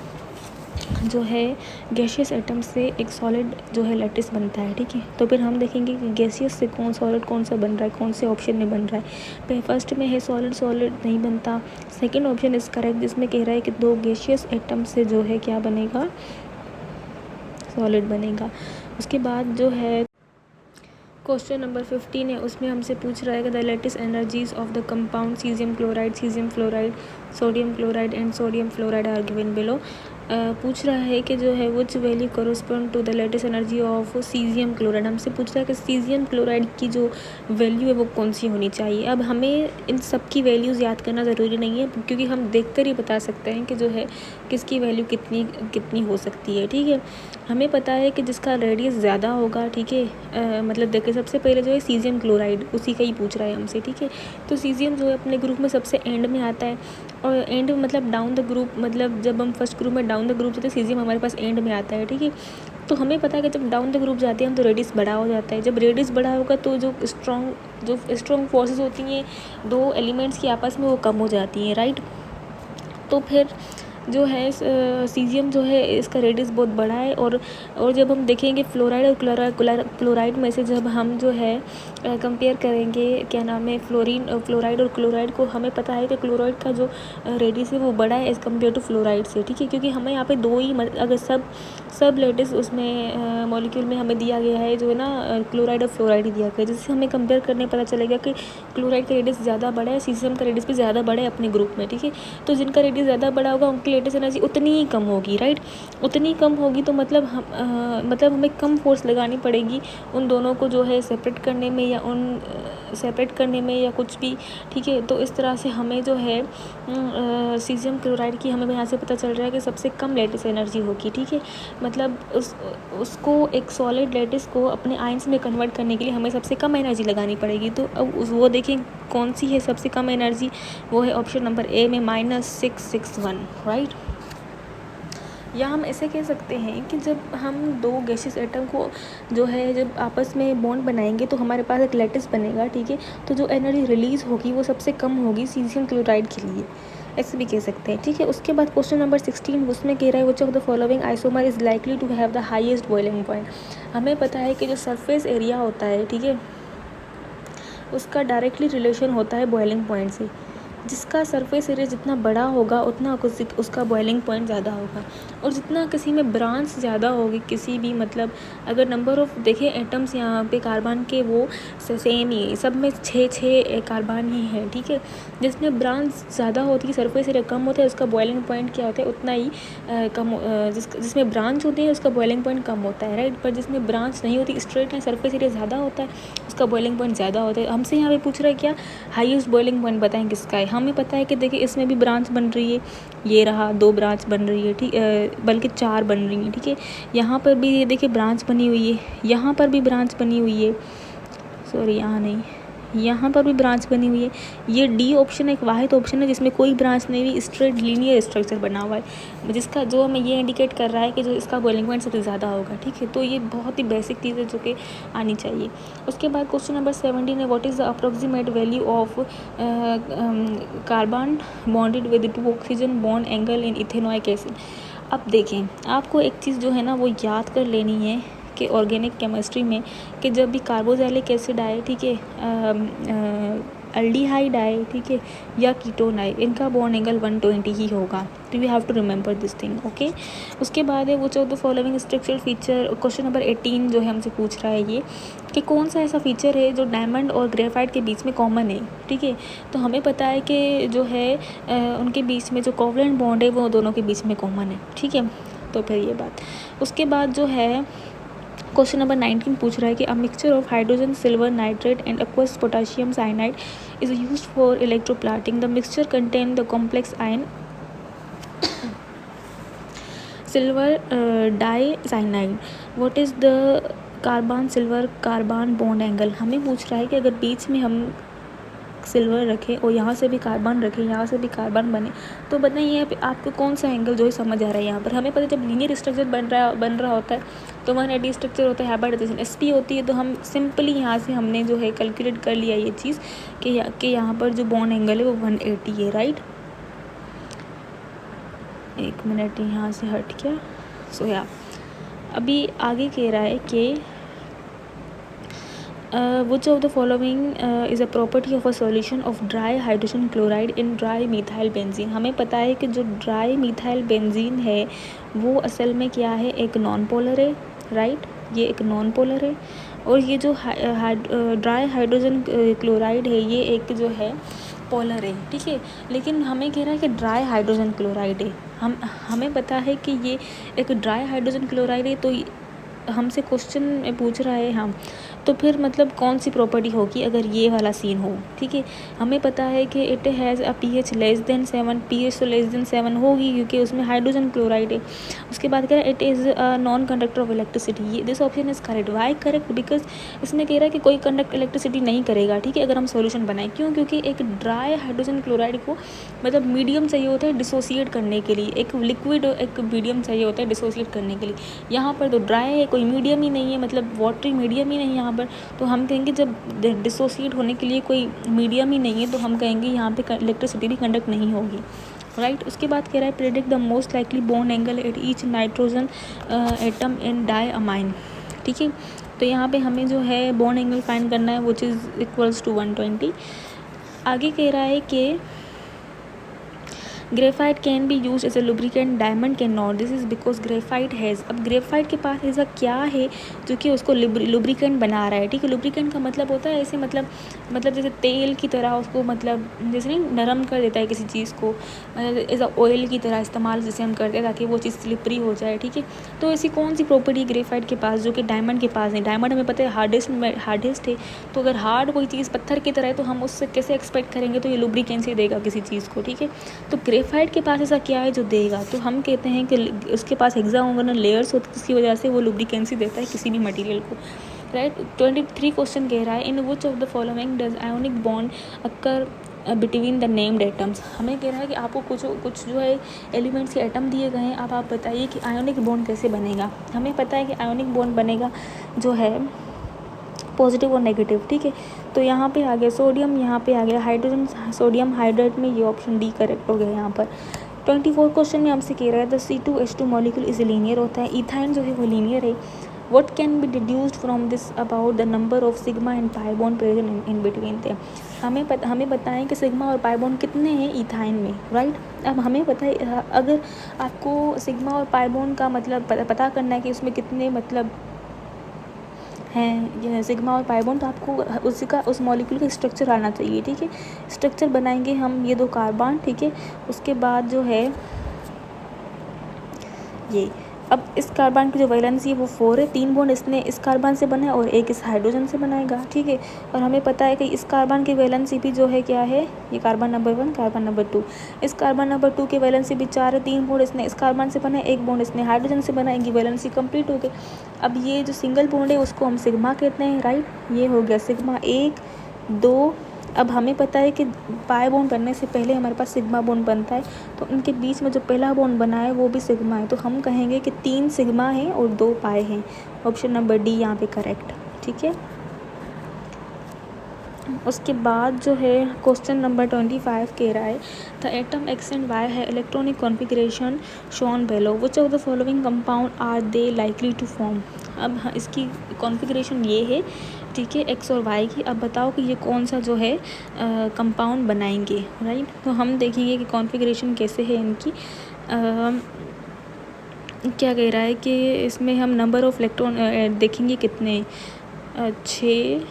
जो है गैसियस एटम से एक सॉलिड जो है लैटिस बनता है, ठीक है। तो फिर हम देखेंगे कि गैसियस से सॉलिड कौन सा बन रहा है, कौन से ऑप्शन में बन रहा है। फर्स्ट में है सॉलिड नहीं बनता। सेकंड ऑप्शन इज करेक्ट जिसमें कह रहा है कि 2 गैसियस एटम से जो है क्या बनेगा, सॉलिड बनेगा। उसके बाद जो है क्वेश्चन नंबर 15 है, उसमें हमसे पूछ रहा है कि the lattice energies of the compound caesium chloride, sodium chloride and sodium fluoride are given below. पूछ रहा है कि जो है which value correspond to the lattice energy of caesium chloride. हमसे पूछ रहा है कि सीजियम क्लोराइड की जो वैल्यू है वो कौन सी होनी चाहिए। अब हमें इन सब की वैल्यूज़ याद करना ज़रूरी नहीं है, क्योंकि हम देखकर ही बता सकते हैं कि जो है किसकी वैल्यू कितनी हो सकती है, ठीक है। हमें पता है कि जिसका रेडियस ज़्यादा होगा, ठीक है, मतलब देखिए सबसे पहले जो है सीजियम क्लोराइड, उसी का ही पूछ रहा है हमसे, ठीक है। तो सीजियम जो है अपने ग्रुप में सबसे एंड में आता है, और एंड मतलब डाउन द ग्रुप, मतलब जब हम फर्स्ट ग्रुप में डाउन द ग्रुप जाते हैं सीजियम हमारे पास एंड में आता है, ठीक है। तो हमें पता है कि जब डाउन द ग्रुप जाते हैं हम तो रेडियस बड़ा हो जाता है। जब रेडियस बड़ा होगा तो जो स्ट्रॉन्ग फोर्सेस होती हैं 2 एलिमेंट्स की आपस में वो कम हो जाती हैं, राइट। तो फिर जो है सीजियम जो है इसका रेडियस बहुत बड़ा है, और जब हम देखेंगे फ्लोराइड और क्लोराइड में से जब हम जो है कंपेयर करेंगे, क्या नाम है, फ्लोराइड और क्लोराइड को, हमें पता है कि क्लोराइड का जो रेडियस है वो बड़ा है एज़ कम्पेयर टू फ्लोराइड से, ठीक है। क्योंकि हमें यहाँ पे 2 ही अगर सब लेटेस्ट उसमें मॉलिक्यूल में हमें दिया गया है जो है ना क्लोराइड और फ्लोराइड ही दिया गया है, जिससे हमें कंपेयर करने पता चलेगा कि क्लोराइड का रेडियस ज़्यादा बड़ा है, सीजियम का रेडियस भी ज़्यादा बड़ा है अपने ग्रुप में, ठीक है। तो जिनका रेडियस ज़्यादा बड़ा होगा उनकी लेटेस्ट एनर्जी उतनी ही कम होगी, राइट। उतनी कम होगी तो मतलब हमें कम फोर्स लगानी पड़ेगी उन दोनों को जो है सेपरेट करने में या कुछ भी, ठीक है। तो इस तरह से हमें जो है सीजियम क्लोराइड की हमें यहाँ से पता चल रहा है कि सबसे कम लेटेस्ट एनर्जी होगी, ठीक है। मतलब उसको एक सॉलिड लेटिस को अपने आयंस में कन्वर्ट करने के लिए हमें सबसे कम एनर्जी लगानी पड़ेगी। तो अब वो देखें कौन सी है सबसे कम एनर्जी, वो है ऑप्शन नंबर ए में -661, राइट। या हम ऐसे कह सकते हैं कि जब हम 2 गैसियस एटम को जो है जब आपस में बॉन्ड बनाएंगे तो हमारे पास एक लैटिस बनेगा, ठीक है। तो जो एनर्जी रिलीज़ होगी वो सबसे कम होगी सीजियम क्लोराइड के लिए, ऐसे भी कह सकते हैं, ठीक है। उसके बाद क्वेश्चन नंबर 16 उसमें कह रहा है which of the following isomer is likely to have the highest boiling point. हमें पता है कि जो सरफेस एरिया होता है, ठीक है, उसका डायरेक्टली रिलेशन होता है बॉइलिंग पॉइंट से। जिसका सरफेस एरिया जितना बड़ा होगा उतना उसका बॉइलिंग पॉइंट ज़्यादा होगा, और जितना किसी में ब्रांच ज़्यादा होगी, किसी भी मतलब अगर नंबर ऑफ देखें एटम्स यहाँ पे कार्बन के वो सेम ही है, सब में 6 कार्बन ही है, ठीक है। जिसमें ब्रांच ज़्यादा होती है सरफेस एरिया कम होता है उसका बॉइलिंग पॉइंट क्या होता है उतना ही कम, जिसमें ब्रांच होती है उसका बॉइलिंग पॉइंट कम होता है, राइट। पर जिसमें ब्रांच नहीं होती स्ट्रेट है सरफेस एरिया ज़्यादा होता है उसका बॉइलिंग पॉइंट ज़्यादा होता है। हमसे यहाँ पे पूछ रहा है क्या हाईएस्ट बॉइलिंग पॉइंट बताएं किसका है। हमें पता है कि देखिए इसमें भी ब्रांच बन रही है, ये रहा 2 ब्रांच बन रही है, ठीक, बल्कि 4 बन रही है, ठीक है। यहाँ पर भी ये देखिए ब्रांच बनी हुई है, यहाँ पर भी ब्रांच बनी हुई है, सॉरी यहाँ नहीं, यहाँ पर भी ब्रांच बनी हुई है। ये डी ऑप्शन एक वाहिद ऑप्शन है जिसमें कोई ब्रांच नहीं हुई, स्ट्रेट लीनियर स्ट्रक्चर बना हुआ है, जिसका जो हमें ये इंडिकेट कर रहा है कि जो इसका बॉइलिंग पॉइंट सबसे ज़्यादा होगा। ठीक है, तो ये बहुत ही बेसिक चीज़ है जो कि आनी चाहिए। उसके बाद क्वेश्चन नंबर 17 है, what is the approximate value of carbon bonded with 2 oxygen bond angle in ethanoic acid. अब देखें, आपको एक चीज़ जो है ना वो याद कर लेनी है कि ऑर्गेनिक केमिस्ट्री में कि जब भी कार्बोक्सिलिक एसिड आए, ठीक है, अल्डिहाइड आए, ठीक है, या कीटोन आए, इनका बॉन्ड एंगल 120 ही होगा। तो you have to remember this thing, okay. उसके बाद है वो जो the following structural feature, question number 18 जो है हमसे पूछ रहा है ये कि कौन सा ऐसा फीचर है जो डायमंड और ग्रेफाइट के बीच में कॉमन है। ठीक है, तो हमें पता है कि जो है उनके बीच में जो कोवलेंट बॉन्ड है वो दोनों के बीच में कॉमन है। ठीक है, तो फिर ये बात। उसके बाद जो है क्वेश्चन नंबर 19 पूछ रहा है कि a mixture of hydrogen silver nitrate and aqueous potassium cyanide is used for electroplating. The mixture contain the complex ion silver dicyanide. What is the carbon silver carbon bond angle. हमें पूछ रहा है कि अगर बीच में हम silver रखें और यहाँ से भी कार्बन रखें, यहाँ से भी कार्बन बने, तो बताइए आपको कौन सा एंगल जो है समझ आ रहा है। यहाँ पर हमें पता है जब लीनियर स्ट्रक्चर बन रहा होता है तो 180 स्ट्रक्चर होता है, हाइब्रिडाइजेशन SP होती है, तो हम सिंपली यहाँ से हमने जो है कैलकुलेट कर लिया ये चीज़ कि यहाँ पर जो बॉन्ड एंगल है वो 180 है, राइट। एक मिनट, यहाँ से हट गया। सो या अभी आगे कह रहा है कि which of the following is a property of a solution of dry hydrogen chloride in dry methyl benzene। हमें पता है कि जो ड्राई मिथाइल बेंजीन है वो असल में क्या है, एक नॉन पोलर है, राइट। ये एक नॉन पोलर है, और ये जो ड्राई हाइड्रोजन क्लोराइड है ये एक जो है पोलर है। ठीक है, लेकिन हमें कह रहा है कि ड्राई हाइड्रोजन क्लोराइड है। हमें पता है कि ये एक ड्राई हाइड्रोजन क्लोराइड है, तो हमसे क्वेश्चन में पूछ रहा है हम, तो फिर मतलब कौन सी प्रॉपर्टी होगी अगर ये वाला सीन हो। ठीक है, हमें पता है कि it has a pH less than 7, pH तो लेस देन 7 होगी क्योंकि उसमें हाइड्रोजन क्लोराइड है। उसके बाद कह रहा है it is a non conductor of electricity. ये this option is correct. Why correct? Because इसमें कह रहा है कि कोई कंडक्ट इलेक्ट्रिसिटी नहीं करेगा। ठीक है, अगर हम सोल्यूशन बनाएं, क्यों? क्योंकि एक ड्राई हाइड्रोजन क्लोराइड को मतलब मीडियम चाहिए होता है डिसोसिएट करने के लिए, एक लिक्विड एक मीडियम चाहिए होता है डिसोसिएट करने के लिए। यहाँ पर तो ड्राई है, कोई मीडियम ही नहीं है, मतलब वाटरी मीडियम ही नहीं है यहाँ पर, तो हम कहेंगे जब डिसोसिएट होने के लिए कोई मीडियम ही नहीं है तो हम कहेंगे यहाँ पे इलेक्ट्रिसिटी भी कंडक्ट नहीं होगी, राइट। उसके बाद कह रहा है predict the most likely bond angle at each nitrogen atom in diamine. ठीक है, तो यहाँ पे हमें जो है बॉन्ड एंगल फाइंड करना है विच इज़ इक्वल्स टू 120। आगे कह रहा है कि graphite can be use as a lubricant, diamond can not. This is because graphite has, अब ग्रेफाइट के पास ऐसा क्या है जो कि उसको लुब्रिकेंट बना रहा है। ठीक है, लुब्रिकेंट का मतलब होता है ऐसे मतलब जैसे तेल की तरह उसको, मतलब जैसे नहीं नरम कर देता है किसी चीज़ को, मतलब एज अ ऑयल की तरह इस्तेमाल जैसे हम करते हैं ताकि वो चीज़ स्लिपरी हो जाए। ठीक है, तो ऐसी कौन सी प्रॉपर्टी ग्रेफाइट के पास जो कि डायमंड के पास है। डायमंड हमें पता है हार्डेस्ट है, तो अगर हार्ड कोई चीज़ पत्थर की तरह है तो हम उससे कैसे एक्सपेक्ट करेंगे, तो ये लुब्रिकेंसी देगा किसी चीज़ को। ठीक है, तो ग्रेफाइट के पास ऐसा क्या है जो देगा, तो हम कहते हैं कि उसके पास हेक्सागोनल लेयर्स होती है जिसकी वजह से वो लुब्रिकेंसी देता है किसी भी मटेरियल को, राइट। 23 क्वेश्चन कह रहा है in which of the following does ionic bond occur between the named atoms. हमें कह रहा है कि आपको कुछ जो है एलिमेंट्स के एटम दिए गए हैं, अब आप बताइए कि आयोनिक बॉन्ड कैसे बनेगा। हमें पता है कि आयोनिक बॉन्ड बनेगा जो है पॉजिटिव और नेगेटिव। ठीक है, तो यहाँ पे आ गया सोडियम, यहाँ पे आ गया हाइड्रोजन, सोडियम हाइड्रेट में ये ऑप्शन डी करेक्ट हो गया यहाँ पर। 24 क्वेश्चन में हमसे कह रहा है the C2H2 molecule is linear होता है, इथाइन जो है वो लीनियर है। What can be deduced from this about the number of sigma and pi bond present in between थे। हमें बताएं कि सिग्मा और पाई बॉन्ड कितने हैं इथाइन में, राइट। अब हमें पता है अगर आपको सिग्मा और पाई बॉन्ड का मतलब पता करना है कि उसमें कितने मतलब हैं ये सिग्मा और पाई बॉन्ड, तो आपको उस मॉलिक्यूल का स्ट्रक्चर आना चाहिए। ठीक है, स्ट्रक्चर बनाएंगे हम ये 2 कार्बन। ठीक है, उसके बाद जो है ये अब इस कार्बन की जो वैलेंसी है वो 4 है, 3 बॉन्ड इसने इस कार्बन से बना है और एक इस हाइड्रोजन से बनाएगा, ठीक है। और हमें पता है कि इस कार्बन की वैलेंसी भी जो है क्या है, ये कार्बन नंबर 1, कार्बन नंबर 2, इस कार्बन नंबर 2 की वैलेंसी भी 4 है, 3 बॉन्ड इसने इस कार्बन से बना है, एक बॉन्ड इसने हाइड्रोजन से बनाएंगी, वैलेंसी कंप्लीट हो गई। अब ये जो सिंगल बॉन्ड है उसको हम सिग्मा कहते हैं, राइट। ये हो गया सिग्मा 1, 2। अब हमें पता है कि पाई बॉन्ड बनने से पहले हमारे पास सिग्मा बॉन्ड बनता है, तो उनके बीच में जो पहला बॉन्ड बना है वो भी सिग्मा है, तो हम कहेंगे कि 3 सिग्मा हैं और 2 पाई हैं। ऑप्शन नंबर डी यहाँ पे करेक्ट, ठीक है। उसके बाद जो है क्वेश्चन नंबर 25 कह रहा है the atom X and Y है electronic configuration shown below, which of the following compound are they likely to form. अब इसकी कॉन्फ़िगरेशन ये है, ठीक है, एक्स और वाई की। अब बताओ कि ये कौन सा जो है कंपाउंड बनाएंगे, राइट। तो हम देखेंगे कि कॉन्फ़िगरेशन कैसे है इनकी। क्या कह रहा है कि इसमें हम नंबर ऑफ़ इलेक्ट्रॉन देखेंगे कितने, 6,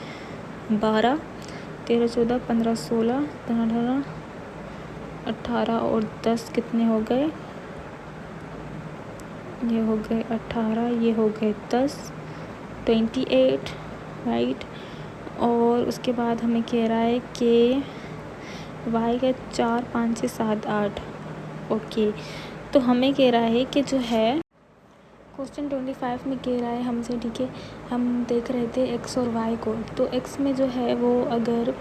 12, 13, 14, 15, 16, 17, 18 और 10 कितने हो गए, ये हो गए 18, ये हो गए 10, 28, राइट। और उसके बाद हमें कह रहा है कि वाई का 4, 5, 6, 7, 8, ओके। तो हमें कह रहा है कि जो है क्वेश्चन 25 में कह रहा है हमसे, ठीक है, हम देख रहे थे एक्स और वाई को। तो एक्स में जो है वो अगर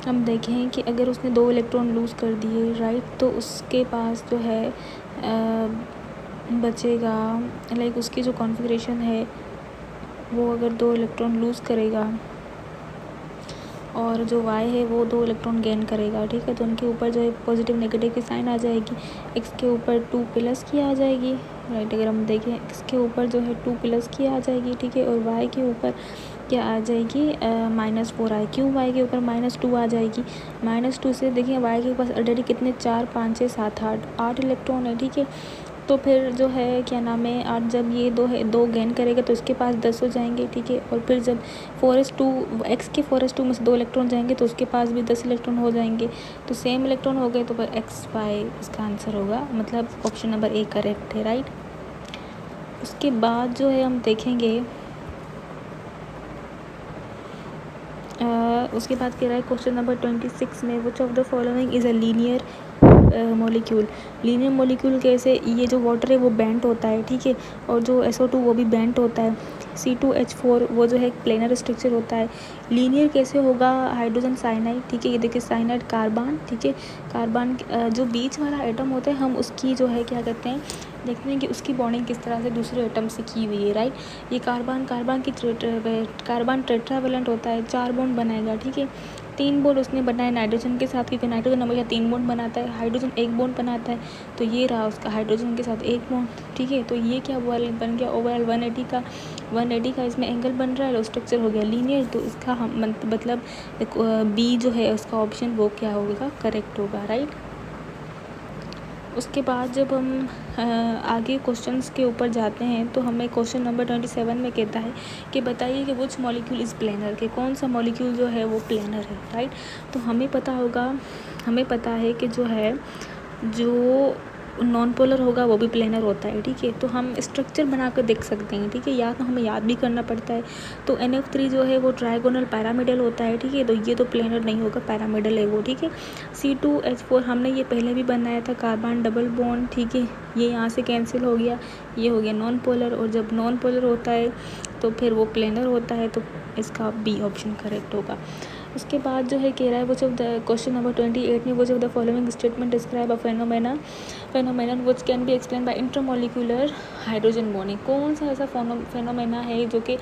हम देखें कि अगर उसने 2 इलेक्ट्रॉन लूज़ कर दिए, राइट, तो उसके पास जो है बचेगा, लाइक उसकी जो कॉन्फ़िगरेशन है वो अगर 2 इलेक्ट्रॉन लूज़ करेगा और जो वाई है वो 2 इलेक्ट्रॉन गेन करेगा, ठीक है। तो उनके ऊपर जो है पॉजिटिव नेगेटिव की साइन आ जाएगी। एक्स के ऊपर 2 प्लस की आ जाएगी, राइट। अगर हम देखें एक्स के ऊपर जो है 2 प्लस की आ जाएगी, ठीक है। और वाई के ऊपर क्या आ जाएगी, -4 आई। क्यों वाई के ऊपर -2 आ जाएगी, -2 से देखिए वाई के पास ऑलरेडी कितने 4, 5, 6, 7, 8 इलेक्ट्रॉन है, ठीक है। तो फिर जो है क्या नाम है 8, जब ये 2 गेन करेगा तो उसके पास 10 हो जाएंगे, ठीक है। और फिर जब 4s2 एक्स के 4s2 में से 2 इलेक्ट्रॉन जाएंगे तो उसके पास भी 10 इलेक्ट्रॉन हो जाएंगे, तो सेम इलेक्ट्रॉन हो गए, तो फिर एक्स वाई इसका आंसर होगा, मतलब ऑप्शन नंबर ए करेक्ट है, राइट। उसके बाद जो है हम देखेंगे उसके बाद कह रहा है क्वेश्चन नंबर 26 में विच of the following is a linear molecule. Linear molecule कैसे, ये जो वाटर है वो बेंट होता है, ठीक है। और जो SO2 वो भी बेंट होता है। C2H4 वो जो है प्लेनर स्ट्रक्चर होता है। लीनियर कैसे होगा, हाइड्रोजन साइनाइड, ठीक है। ये देखिए साइनाइड कार्बन, ठीक है। कार्बन जो बीच वाला एटम होता है हम उसकी जो है क्या कहते हैं, देखते हैं कि उसकी बॉन्डिंग किस तरह से दूसरे एटम से की हुई है, राइट। ये कार्बन कार्बन टेट्रावेलेंट होता है, 4 बॉन्ड बनाएगा, ठीक है। 3 बॉन्ड उसने बनाए नाइट्रोजन के साथ, क्योंकि नाइट्रोजन हमेशा 3 बॉन्ड बनाता है, हाइड्रोजन 1 बॉन्ड बनाता है, तो ये रहा उसका हाइड्रोजन के साथ 1 बॉन्ड, ठीक है। तो ये क्या बन गया ओवरऑल 180 का इसमें एंगल बन रहा है, स्ट्रक्चर हो गया लीनियर। तो इसका हम मतलब बी जो है उसका ऑप्शन वो क्या होगा, करेक्ट होगा, राइट। उसके बाद जब हम आगे क्वेश्चंस के ऊपर जाते हैं तो हमें क्वेश्चन नंबर 27 में कहता है कि बताइए कि विच मॉलिक्यूल इज़ प्लेनर, कि कौन सा मॉलिक्यूल जो है वो प्लेनर है, राइट। तो हमें पता है कि जो है जो नॉन पोलर होगा वो भी प्लेनर होता है, ठीक है। तो हम स्ट्रक्चर बना कर देख सकते हैं, ठीक है, या तो हमें याद भी करना पड़ता है। तो NF3 जो है वो ट्राइगोनल पैरामिडल होता है, ठीक है। तो ये तो प्लेनर नहीं होगा, पैरामिडल है वो, ठीक है। C2H4 हमने ये पहले भी बनाया था, कार्बन डबल बॉन्ड, ठीक है। ये यहाँ से कैंसिल हो गया, ये हो गया नॉन पोलर। और जब नॉन पोलर होता है तो फिर वो प्लेनर होता है, तो इसका बी ऑप्शन करेक्ट होगा। उसके बाद जो है कह रहा है विच ऑफ द क्वेश्चन नंबर 28 में विच of the following statement describe a phenomenon which can be explain by intermolecular hydrogen bonding. कौन सा ऐसा फेनोमेना है जो कि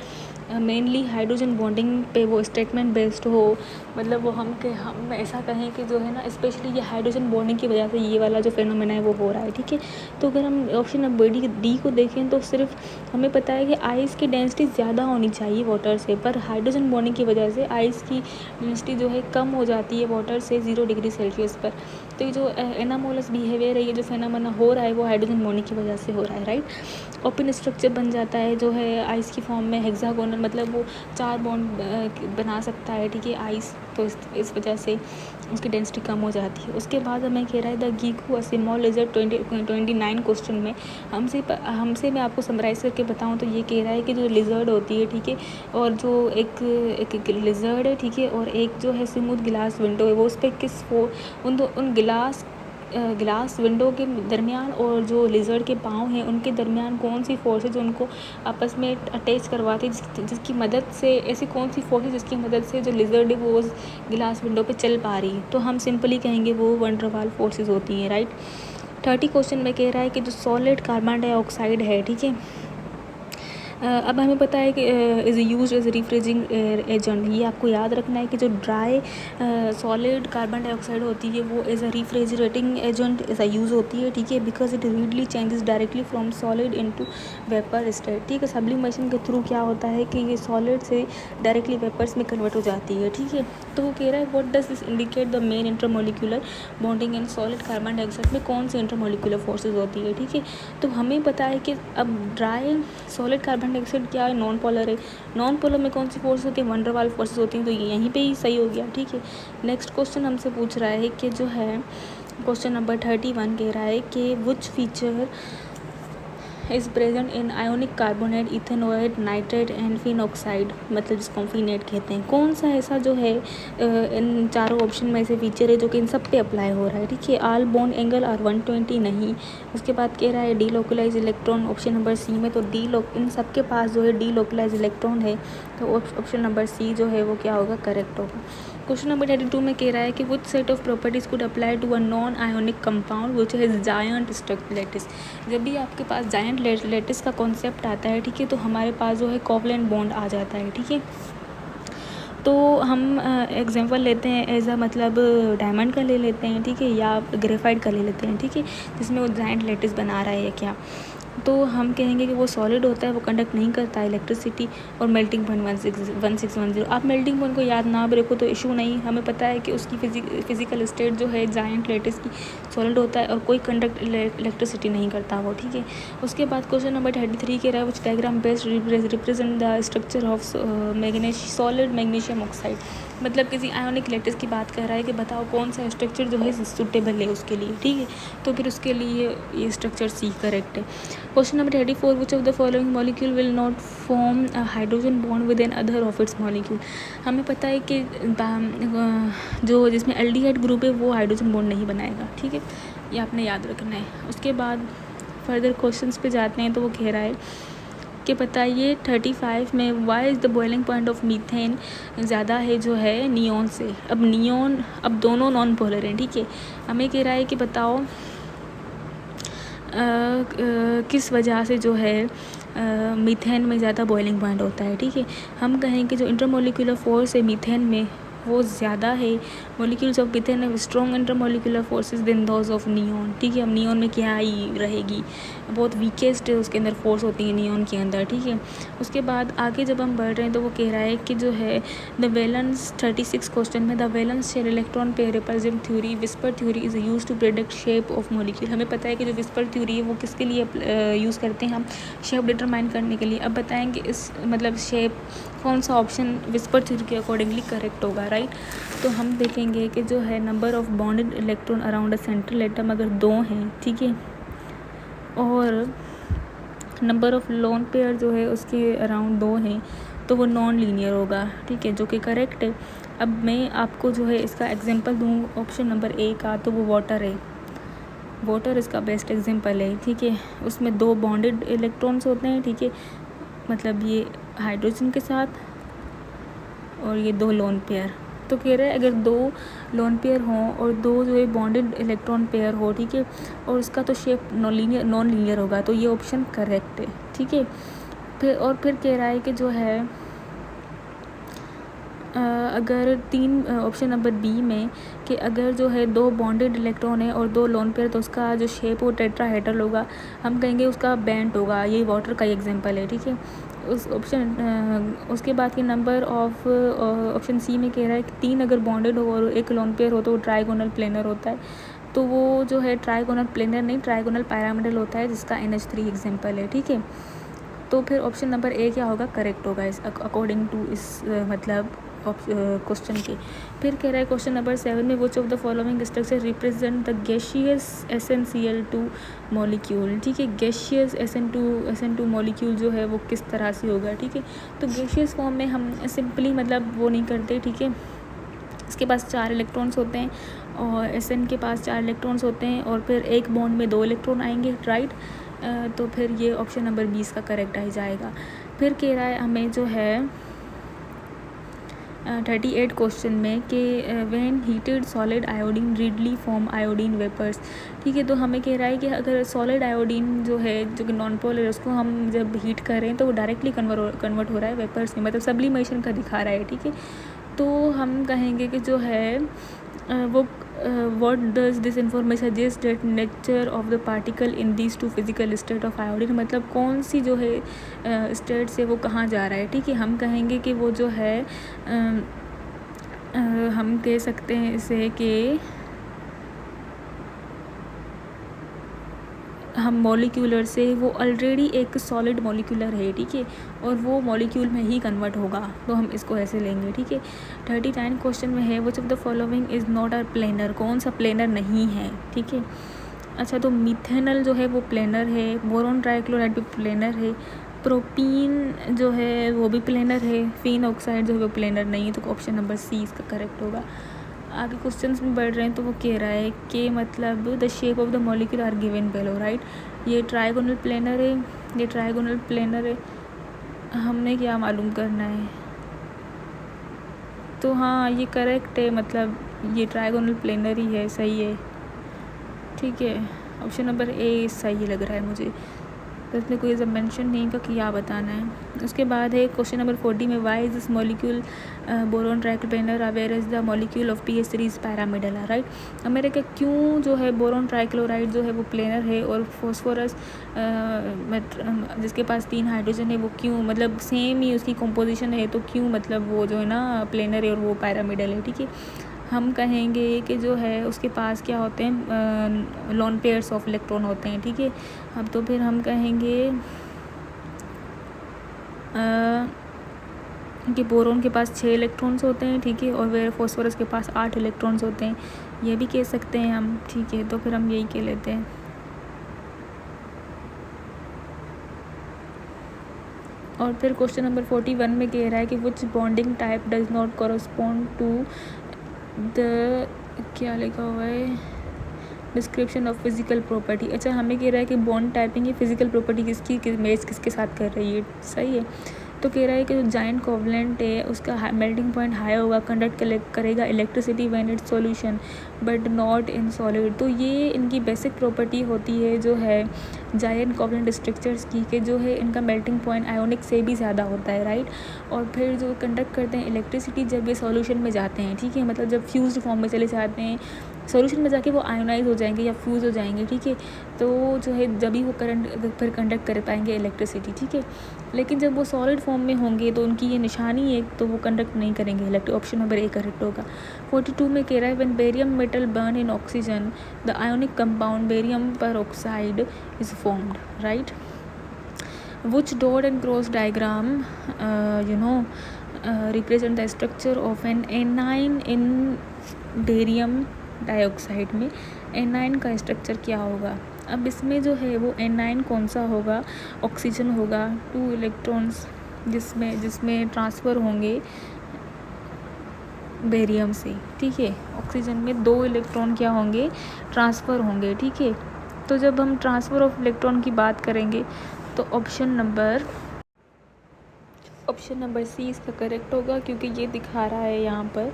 मेनली हाइड्रोजन बॉन्डिंग पे वो स्टेटमेंट बेस्ड हो, मतलब वो हम ऐसा कहें कि जो है ना स्पेशली ये हाइड्रोजन बॉन्डिंग की वजह से ये वाला जो फेनोमेना है वो हो रहा है, ठीक है। तो अगर हम ऑप्शन नंबर डी को देखें तो सिर्फ हमें पता है कि आइस की डेंसिटी ज़्यादा होनी चाहिए वाटर से, पर हाइड्रोजन बॉन्डिंग की वजह से आइस की डेंसिटी जो है कम हो जाती है वाटर से 0 डिग्री सेल्सियस पर। तो ये जो एनामोलस बिहेवियर है, ये जो फेनोमेना हो रहा है वो हाइड्रोजन बॉन्डिंग की वजह से हो रहा है, राइट। ओपन स्ट्रक्चर बन जाता है जो है आइस की फॉर्म में हेक्सागोनल, मतलब वो 4 बॉन्ड बना सकता है, ठीक है, आइस। तो इस वजह से उसकी डेंसिटी कम हो जाती है। उसके बाद हमें कह रहा है द गीकू स्मॉल लिजर्ड 29 क्वेश्चन में हमसे मैं आपको समराइज़ करके बताऊँ तो ये कह रहा है कि जो लिजर्ड होती है, ठीक है, और जो एक लिजर्ड है, ठीक है, और एक जो है स्मूथ ग्लास विंडो है, वो उस पर उन ग्लास विंडो के दरमियान और जो लिजर्ड के पाँव हैं उनके दरमियान कौन सी फोर्स है जो उनको आपस में अटैच करवाती है, जिसकी मदद से ऐसी कौन सी फोर्स है जिसकी मदद से जो लिजर्ड है वो उस गिलास विंडो पे चल पा रही है। तो हम सिंपली कहेंगे वो वन डर वाल फोर्सेज होती हैं, राइट। 30 क्वेश्चन में कह रहा है कि जो सॉलिड कार्बन डाइऑक्साइड है, ठीक है, अब हमें पता है कि इज़ यूज एज रिफ्रिजरिंग एजेंट। ये आपको याद रखना है कि जो ड्राई सॉलिड कार्बन डाइऑक्साइड होती है वो एज अ रिफ्रिजरेटिंग एजेंट ऐसा यूज़ होती है, ठीक है, because it readily changes directly from solid into vapour state, ठीक है। सब्लिमेशन के थ्रू क्या होता है कि ये सॉलिड से डायरेक्टली वेपर्स में कन्वर्ट हो जाती है, ठीक है। तो वो कह रहा है what does this indicate the main intermolecular bonding in solid carbon dioxide में कौन सी इंटरमोलिकुलर फोर्सेज होती है, ठीक है। तो हमें पता है कि अब ड्राई सॉलिड कार्बन डाइऑक्साइड क्या है, नॉन पोलर है। नॉन पोलर में कौन सी फोर्स होती है, वन डर वाल फोर्सेस होती हैं, तो ये यहीं पे ही सही हो गया, ठीक है। नेक्स्ट क्वेश्चन हमसे पूछ रहा है कि जो है क्वेश्चन नंबर 31 कह रहा है कि which feature is present in ionic carbonate, ethanoid, nitrate and phenoxide, मतलब जिसको हम फिनेट कहते हैं। कौन सा ऐसा जो है इन चारों ऑप्शन में से फीचर है जो कि इन सब पे अप्लाई हो रहा है, ठीक है। ऑल बॉन्ड एंगल आर 120 नहीं। उसके बाद कह रहा है delocalised electron option number C में, तो इन सब के पास जो है डी लोकलाइज इलेक्ट्रॉन है, तो ऑप्शन नंबर सी जो है वो क्या होगा, करेक्ट होगा। क्वेश्चन नंबर 32 में कह रहा है कि which set of properties could apply to a non ionic compound which has giant structure lattice. जब भी आपके पास जायंट लैटिस का कॉन्सेप्ट आता है, ठीक है, तो हमारे पास जो है कोवलेंट बॉन्ड आ जाता है, ठीक है। तो हम एग्जांपल लेते हैं एज अ मतलब डायमंड का ले लेते हैं, ठीक है, या ग्रेफाइट का ले लेते हैं, ठीक है, जिसमें वो जायंट लैटिस बना रहा है या क्या। तो हम कहेंगे कि वो सॉलिड होता है, वो कंडक्ट नहीं करता है इलेक्ट्रिसिटी, और मेल्टिंग पॉइंट 1610। आप मेल्टिंग पॉइंट को याद ना भी रखो तो इशू नहीं, हमें पता है कि उसकी फिजिकल स्टेट जो है जायंट लैटिस की सॉलिड होता है और कोई कंडक्ट इलेक्ट्रिसिटी नहीं करता वो, ठीक है। उसके बाद क्वेश्चन नंबर 33 कह रहा है which diagram best represent the structure of solid magnesium oxide, मतलब किसी आयोनिक लैटिस की बात कर रहा है कि बताओ कौन सा स्ट्रक्चर जो है सूटेबल है उसके लिए, ठीक है। तो फिर उसके लिए ये स्ट्रक्चर सी करेक्ट है। Question number 34 which of the following molecule will not form a hydrogen bond with another of its molecule. हमें पता है कि जो जिसमें एल्डिहाइड ग्रुप है वो हाइड्रोजन बॉन्ड नहीं बनाएगा, ठीक है, ये आपने याद रखना है। उसके बाद फर्दर क्वेश्चंस पे जाते हैं, तो वो कह रहा है कि बताइए 35 में why is the boiling point of methane ज़्यादा है जो है नियॉन से। अब दोनों नॉन पोलर हैं, ठीक है। हमें कह रहा है कि बताओ किस वजह से जो है मीथेन में ज़्यादा बॉइलिंग पॉइंट होता है, ठीक है। हम कहें कि जो इंटरमोलिकुलर फोर्स है मीथेन में वो ज़्यादा है, molecules of methane have strong intermolecular forces than those of neon, ठीक है। अब नियॉन में क्या ही रहेगी, बहुत वीकेस्ट उसके अंदर फोर्स होती है नियॉन के अंदर, ठीक है। उसके बाद आगे जब हम बढ़ रहे हैं तो वो कह रहा है कि जो है द वैलेंस 36 क्वेश्चन में the valence shell electron pair repulsion theory VSEPR theory is use to predict shape of molecule. हमें पता है कि जो विस्पर थ्योरी है वो किसके लिए यूज़ करते हैं, हम शेप डिटरमाइन करने के लिए। अब बताएंगे इस मतलब शेप कौन सा ऑप्शन विस्पर थ्योरी के अकॉर्डिंगली करेक्ट होगा, राइट। तो हम देखेंगे कि जो है number of bonded electron around a central atom अगर 2 हैं, ठीक है, और नंबर ऑफ लोन पेयर जो है उसके अराउंड 2 हैं, तो वो नॉन लीनियर होगा, ठीक है, जो कि करेक्ट है। अब मैं आपको जो है इसका एग्जांपल दूँ ऑप्शन नंबर ए का, तो वो वाटर है। वाटर इसका बेस्ट एग्जांपल है, ठीक है। उसमें 2 बॉन्डेड इलेक्ट्रॉन्स होते हैं, ठीक है, मतलब ये हाइड्रोजन के साथ, और ये 2 लोन पेयर। तो कह रहे हैं अगर 2 लोन पेयर हों और 2 जो है बॉन्डेड इलेक्ट्रॉन पेयर हो, ठीक है, और उसका तो शेप नॉन लीनियर होगा, तो ये ऑप्शन करेक्ट है, ठीक है। फिर कह रहा है कि जो है अगर 3 ऑप्शन नंबर बी में कि अगर जो है 2 बॉन्डेड इलेक्ट्रॉन है और 2 लोन पेयर, तो उसका जो शेप वो टेट्राहेड्रल होगा, हम कहेंगे उसका बेंट होगा। ये वाटर का एग्जांपल है, ठीक है। उसके बाद के नंबर ऑफ ऑप्शन सी में कह रहा है कि 3 अगर बॉन्डेड हो और 1 लोन पेयर हो तो वो ट्राइगोनल प्लेनर होता है। तो वो जो है ट्राइगोनल प्लेनर नहीं, ट्राइगोनल पिरामिडल होता है, जिसका NH3 एग्जांपल है, ठीक है। तो फिर ऑप्शन नंबर ए क्या होगा, करेक्ट होगा इस अकॉर्डिंग टू इस मतलब क्वेश्चन के। फिर कह रहा है क्वेश्चन नंबर 7 में विच of the following structure represent the gaseous SnCl2 molecule. ठीक है, गैसियस SN2 मॉलिक्यूल जो है वो किस तरह से होगा। ठीक है, तो गैसियस फॉर्म में हम सिंपली मतलब वो नहीं करते। ठीक है, इसके पास 4 इलेक्ट्रॉन्स होते हैं और SN के पास 4 इलेक्ट्रॉन्स होते हैं और फिर एक बॉन्ड में 2 इलेक्ट्रॉन आएंगे, राइट। तो फिर ये ऑप्शन नंबर 20 का करेक्ट आ जाएगा। फिर कह रहा है हमें जो है 38 क्वेश्चन में कि when heated solid iodine readily form iodine vapours. ठीक है, तो हमें कह रहा है कि अगर सॉलिड आयोडीन जो है जो कि नॉन पोलर है उसको हम जब हीट करें तो वो डायरेक्टली कन्वर्ट हो रहा है वेपर्स में, मतलब सब्लिमेशन का दिखा रहा है। ठीक है, तो हम कहेंगे कि जो है वो what does this information suggest that nature of the particle in these two physical state of iodine, मतलब कौन सी जो है स्टेट से वो कहाँ जा रहा है। ठीक है, हम कहेंगे कि वो जो है हम कह सकते हैं इसे कि हम मॉलिक्यूलर से वो ऑलरेडी एक सॉलिड मॉलिक्यूलर है। ठीक है, और वो मॉलिक्यूल में ही कन्वर्ट होगा, तो हम इसको ऐसे लेंगे। ठीक है, 39 क्वेश्चन में है विच of the following is not a planar, कौन सा प्लेनर नहीं है। ठीक है, अच्छा तो मिथेनल जो है वो प्लेनर है, बोरोन ट्राइक्लोराइड भी प्लेनर है, प्रोपीन जो है वो भी प्लेनर है, फिन ऑक्साइड जो है वो प्लेनर नहीं है, तो ऑप्शन नंबर C इसका करेक्ट होगा। आगे क्वेश्चंस में बढ़ रहे हैं तो वो कह रहा है कि मतलब the shape of the molecule are given below, right. ये ट्राइगोनल प्लेनर है, ये ट्राइगोनल प्लेनर है, हमने क्या मालूम करना है। तो हाँ ये करेक्ट है, मतलब ये ट्राइगोनल प्लेनर ही है, सही है। ठीक है, ऑप्शन नंबर A सही लग रहा है मुझे, तो इसमें कोई ऐसा मेंशन नहीं का क्या बताना है। उसके बाद है क्वेश्चन नंबर 40 में why is this molecule boron trichloro planar whereas is the molecule of PH3 is pyramidal, right. अब मेरे क्या क्यों जो है बोरोन ट्राइक्लोराइड जो है वो प्लेनर है और फॉस्फोरस जिसके पास 3 हाइड्रोजन है वो क्यों, मतलब सेम ही उसकी कंपोजिशन है तो क्यों मतलब वो जो है ना प्लेनर है और वो पैरामिडल है। ठीक है, हम कहेंगे कि जो है उसके पास क्या होते हैं लॉन पेयर्स ऑफ इलेक्ट्रॉन होते हैं। ठीक है, अब तो फिर हम कहेंगे कि बोरोन के पास 6 इलेक्ट्रॉन्स होते हैं। ठीक है, और वे फॉस्फोरस के पास 8 इलेक्ट्रॉन्स होते हैं, ये भी कह सकते हैं हम। ठीक है, तो फिर हम यही कह लेते हैं। और फिर क्वेश्चन नंबर 41 में कह रहा है कि which bonding type does not correspond to the, क्या लिखा हुआ है, डिस्क्रिप्शन ऑफ फिजिकल प्रॉपर्टी। अच्छा, हमें कह रहा है कि बॉन्ड टाइपिंग ये फिजिकल प्रॉपर्टी किसकी मैच किसके साथ कर रही है, सही है। तो कह रहा है कि जो जाइंट कोवलेंट है उसका मेल्टिंग पॉइंट हाई होगा, कंडक्ट करेगा electricity when it's solution but not in solid. तो ये इनकी बेसिक प्रॉपर्टी होती है जो है जाइंट कोवलेंट स्ट्रक्चर्स की, कि जो है इनका मेल्टिंग पॉइंट आयोनिक से भी ज़्यादा होता है, राइट। और फिर जो कंडक्ट करते हैं इलेक्ट्रिसिटी जब ये सॉल्यूशन में जाते हैं। ठीक है, मतलब जब फ्यूज्ड फॉर्म में चले जाते हैं, सॉल्यूशन में जाके वो आयोनाइज हो जाएंगे या फ्यूज़ हो जाएंगे। ठीक है, तो जो है जब ही वो करंट फिर कंडक्ट कर पाएंगे इलेक्ट्रिसिटी। ठीक है, लेकिन जब वो सॉलिड फॉर्म में होंगे तो उनकी ये निशानी है, तो वो कंडक्ट नहीं करेंगे electric. Option number A correct होगा। 42 में कह रहा है when barium metal burn in oxygen the ionic compound barium peroxide is formed, right. which dot and cross diagram represent the structure of an anion in barium dioxide में A9 का structure क्या होगा। अब इसमें जो है वो A9 कौन सा होगा, ऑक्सीजन होगा, 2 इलेक्ट्रॉन्स जिसमें ट्रांसफ़र होंगे बेरियम से। ठीक है, ऑक्सीजन में 2 इलेक्ट्रॉन क्या होंगे, ट्रांसफ़र होंगे। ठीक है, तो जब हम ट्रांसफ़र ऑफ इलेक्ट्रॉन की बात करेंगे तो ऑप्शन नंबर C इसका करेक्ट होगा, क्योंकि ये दिखा रहा है यहाँ पर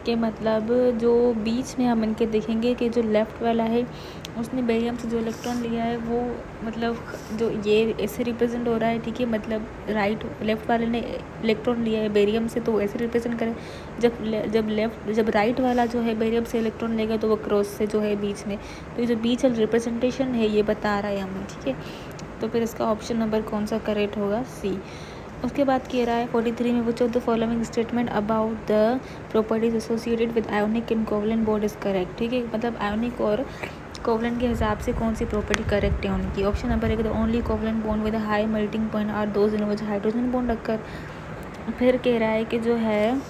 कि मतलब जो बीच में हम इनके देखेंगे कि जो लेफ़्ट वाला है उसने बेरियम से जो इलेक्ट्रॉन लिया है वो मतलब जो ये ऐसे रिप्रेजेंट हो रहा है। ठीक है, मतलब लेफ़्ट वाले ने इलेक्ट्रॉन लिया है बेरियम से तो ऐसे रिप्रेजेंट करें। जब राइट वाला जो है बेरियम से इलेक्ट्रॉन लेगा तो वो क्रॉस से जो है बीच में, तो ये जो बीच वाला रिप्रेजेंटेशन है ये बता रहा है हमें। ठीक है, तो फिर इसका ऑप्शन नंबर कौन सा करेक्ट होगा, C। उसके बाद कह रहा है 43 में विच of the following statement about the properties associated with ionic and covalent bond is correct. ठीक है, मतलब आयोनिक और कोवलेंट के हिसाब से कौन सी प्रॉपर्टी करेक्ट है उनकी। Option number 1 the only covalent bond with high melting point are those in which hydrogen bond occur. फिर कह रहा है कि जो है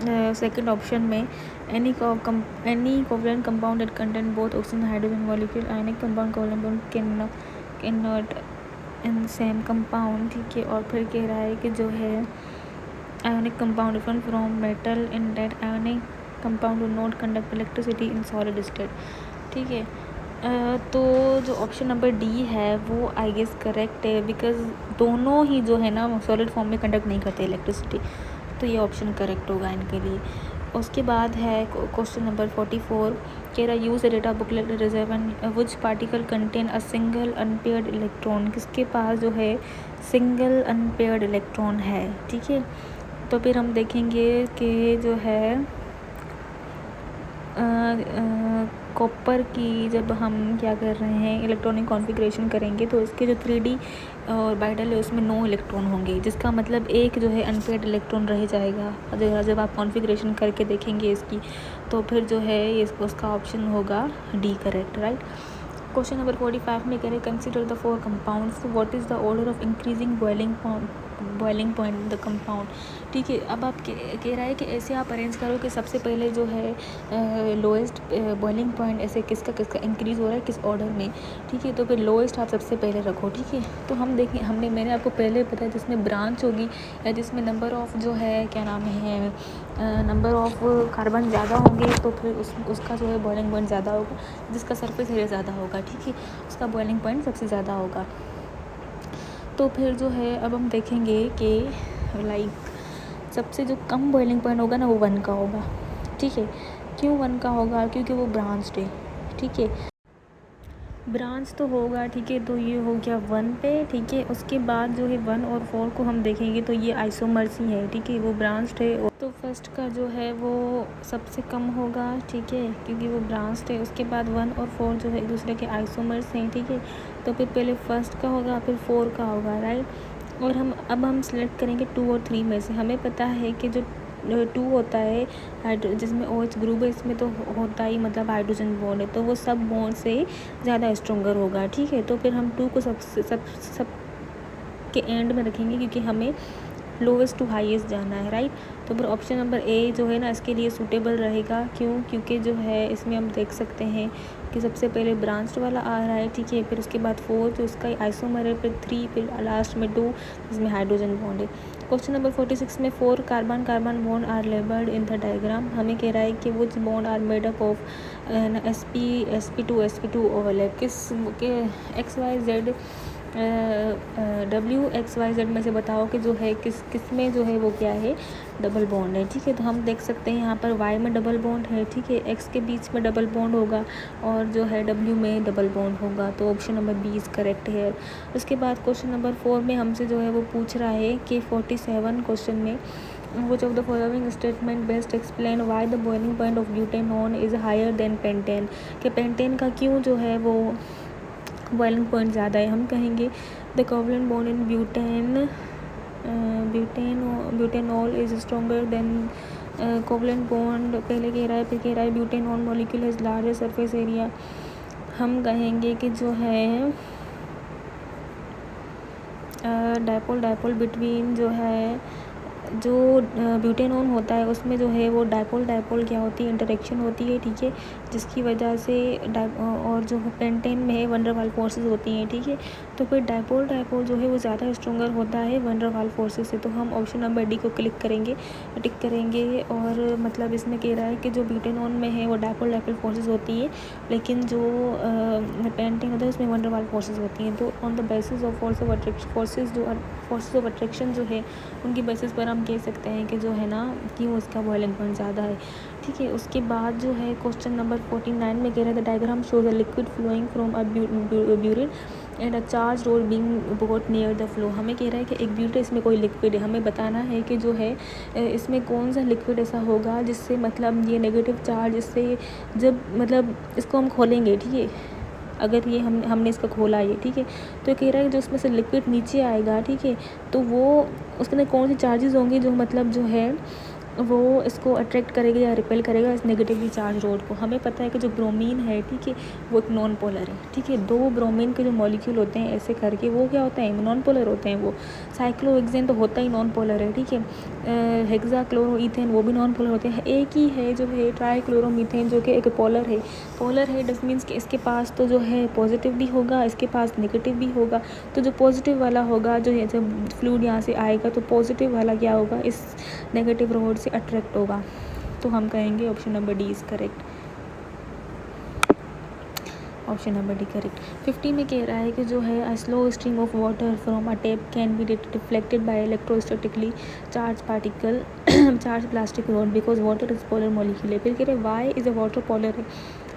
सेकंड ऑप्शन में any covalent compound that contain both oxygen hydrogen molecule ionic compound covalent bond can not in same compound, ठीक है। और फिर कह रहा है कि जो है ionic compound different from metal in that ionic compound will not conduct electricity in solid state, ठीक है। तो जो ऑप्शन नंबर डी है वो आई गेस करेक्ट है, बिकॉज दोनों ही जो है ना सॉलिड फॉर्म में कंडक्ट नहीं करते इलेक्ट्रिसिटी, तो ये ऑप्शन करेक्ट होगा इनके लिए। उसके बाद है क्वेश्चन नंबर 44, कह रहा use the data booklet reserve and which particle contain a single unpaired electron, किसके पास जो है सिंगल अनपेयर्ड इलेक्ट्रॉन है, ठीक है। तो फिर हम देखेंगे कि जो है कॉपर की जब हम क्या कर रहे हैं इलेक्ट्रॉनिक कॉन्फ़िगरेशन करेंगे तो इसके जो 3D और बाइटल है उसमें 9 इलेक्ट्रॉन होंगे, जिसका मतलब एक जो है अनपेयर्ड इलेक्ट्रॉन रह जाएगा। जब आप कॉन्फ़िगरेशन करके देखेंगे इसकी, तो फिर जो है उसका ऑप्शन होगा D correct, right. Question number 45 में कह रहे consider the 4 compounds, what is the order of increasing boiling point the compound, ठीक है। अब आप कह रहा है कि ऐसे आप अरेंज करो कि सबसे पहले जो है लोएस्ट बॉइलिंग पॉइंट ऐसे किसका इंक्रीज़ हो रहा है किस ऑर्डर में, ठीक है। तो फिर लोएस्ट आप सबसे पहले रखो, ठीक है। तो हम देखें मैंने आपको पहले बताया जिसमें ब्रांच होगी या जिसमें नंबर ऑफ़ जो है क्या नाम है नंबर ऑफ़ कार्बन ज़्यादा होंगे तो फिर उसका जो है बॉइलिंग पॉइंट ज़्यादा होगा, जिसका सरफेस एरिया ज़्यादा होगा, ठीक है, उसका बॉइलिंग पॉइंट सबसे ज़्यादा होगा। तो फिर जो है अब हम देखेंगे कि लाइक सबसे जो कम बॉइलिंग पॉइंट होगा ना वो 1 का होगा, ठीक है। क्यों 1 का होगा, क्योंकि वो ब्रांच्ड है, ठीक है। ब्रांच तो होगा, ठीक है, तो ये हो गया 1 पे, ठीक है। उसके बाद जो है 1 और 4 को हम देखेंगे तो ये आइसोमर्स ही है, ठीक है, वो ब्रांच्ड है। तो फर्स्ट का जो है वो सबसे कम होगा, ठीक है, क्योंकि वो ब्रांच्ड है। उसके बाद 1 और 4 जो है एक दूसरे के आइसोमर्स हैं, ठीक है। तो फिर पहले फर्स्ट का होगा फिर 4 का होगा, राइट। और हम सिलेक्ट करेंगे 2 और 3 में से। हमें पता है कि जो 2 होता है जिसमें OH ग्रुप है, इसमें तो होता ही मतलब हाइड्रोजन बॉन्ड है, तो वो सब बॉन्ड से ज़्यादा स्ट्रॉन्गर होगा, ठीक है। तो फिर हम 2 को सब के एंड में रखेंगे क्योंकि हमें लोवेस्ट टू हाईएस्ट जाना है, राइट। तो फिर ऑप्शन नंबर ए जो है ना इसके लिए सूटेबल रहेगा, क्यों, क्योंकि जो है इसमें हम देख सकते हैं कि सबसे पहले ब्रांच्ड वाला आ रहा है, ठीक है, फिर उसके बाद 4 जो उसका आइसोमर है, फिर 3, फिर लास्ट में 2 जिसमें हाइड्रोजन बॉन्ड है। क्वेश्चन नंबर 46 में 4 carbon bond are labelled in the diagram. हमें कह रहा है कि which bond are made up of sp2 overlap, किस के XYZ WXYZ में से बताओ कि जो है किस में जो है वो क्या है डबल बॉन्ड है, ठीक है। तो हम देख सकते हैं यहाँ पर Y में डबल बॉन्ड है, ठीक है, X के बीच में डबल बॉन्ड होगा और जो है W में डबल बॉन्ड होगा, तो option number B is correct है। उसके बाद क्वेश्चन नंबर 4 में हमसे जो है वो पूछ रहा है कि 47 क्वेश्चन में which of the following statement best explain why the boiling point of butanone is higher than pentane, कि पेंटेन का क्यों जो है वो बॉइलिंग पॉइंट ज़्यादा है। हम कहेंगे the covalent bond in butanol is stronger than covalent bond, पहले कह रहा है फिर कह रहा है butanol molecule has larger surface area. हम कहेंगे कि जो है डायपोल बिटवीन जो है जो ब्यूटेनॉन होता है उसमें जो है वो डायपोल क्या होती है इंटरेक्शन होती है, ठीक है, जिसकी वजह से और जो पेंटेन में है वन डर वाल फोर्सेस होती हैं, ठीक है। तो फिर डायपोल जो है वो ज़्यादा स्ट्रॉन्गर होता है वन डर वाल फोर्सेस से। तो हम ऑप्शन नंबर डी को टिक करेंगे और मतलब इसमें कह रहा है कि जो ब्यूटेनॉन में है वो डायपोल फोर्सेस होती है, लेकिन जो पेंटेन होता है उसमें वन डर वाल फोर्सेस होती हैं। तो on the basis of forces of attraction जो है उनकी बेसिस पर हम कह सकते हैं कि जो है ना क्यों उसका बॉइलिंग पॉइंट ज़्यादा है, ठीक है। उसके बाद जो है क्वेश्चन नंबर 49 में कह रहे थे diagram shows a liquid flowing from a burette and a charge rod being brought near the flow. हमें कह रहा है कि एक ब्यूरिन इसमें कोई लिक्विड है, हमें बताना है कि जो है इसमें कौन सा लिक्विड ऐसा होगा जिससे मतलब ये नेगेटिव चार्ज इससे जब मतलब इसको हम खोलेंगे, ठीक है, अगर ये हमने इसका खोला ये, ठीक है, तो कह रहा है जो उसमें से लिक्विड नीचे आएगा, ठीक है, तो वो उसके अंदर कौन सी चार्जेस होंगी जो मतलब जो है वो इसको अट्रैक्ट करेगा या रिपेल करेगा इस नेगेटिवली चार्ज रोड को। हमें पता है कि जो ब्रोमीन है, ठीक है, वो एक नॉन पोलर है, ठीक है। 2 ब्रोमीन के जो मॉलिक्यूल होते हैं ऐसे करके, वो क्या होते हैं, नॉन पोलर होते हैं। वो साइक्लोहेक्सेन तो होता ही नॉन पोलर है, ठीक है। हेक्साक्लोरोईथेन वो भी नॉन पोलर होते हैं। एक ही है जो है ट्राईक्लोरोमीथेन, जो कि एक पोलर है। पोलर है डस्ट मीन्स कि इसके पास तो जो है पॉजिटिव भी होगा, इसके पास नेगेटिव भी होगा। तो जो पॉजिटिव वाला होगा, जो है जब फ्लूइड यहाँ से आएगा तो पॉजिटिव वाला क्या होगा, इस नेगेटिव रोड से अट्रैक्ट होगा। तो हम कहेंगे option number D is correct. Option number D correct. 50 में कह रहा है कि जो है a slow stream of water from a tap can be deflected by electrostatically charge particle charge plastic rod because water is polar molecule है। फिर कह रहे हैं why is a water polar है।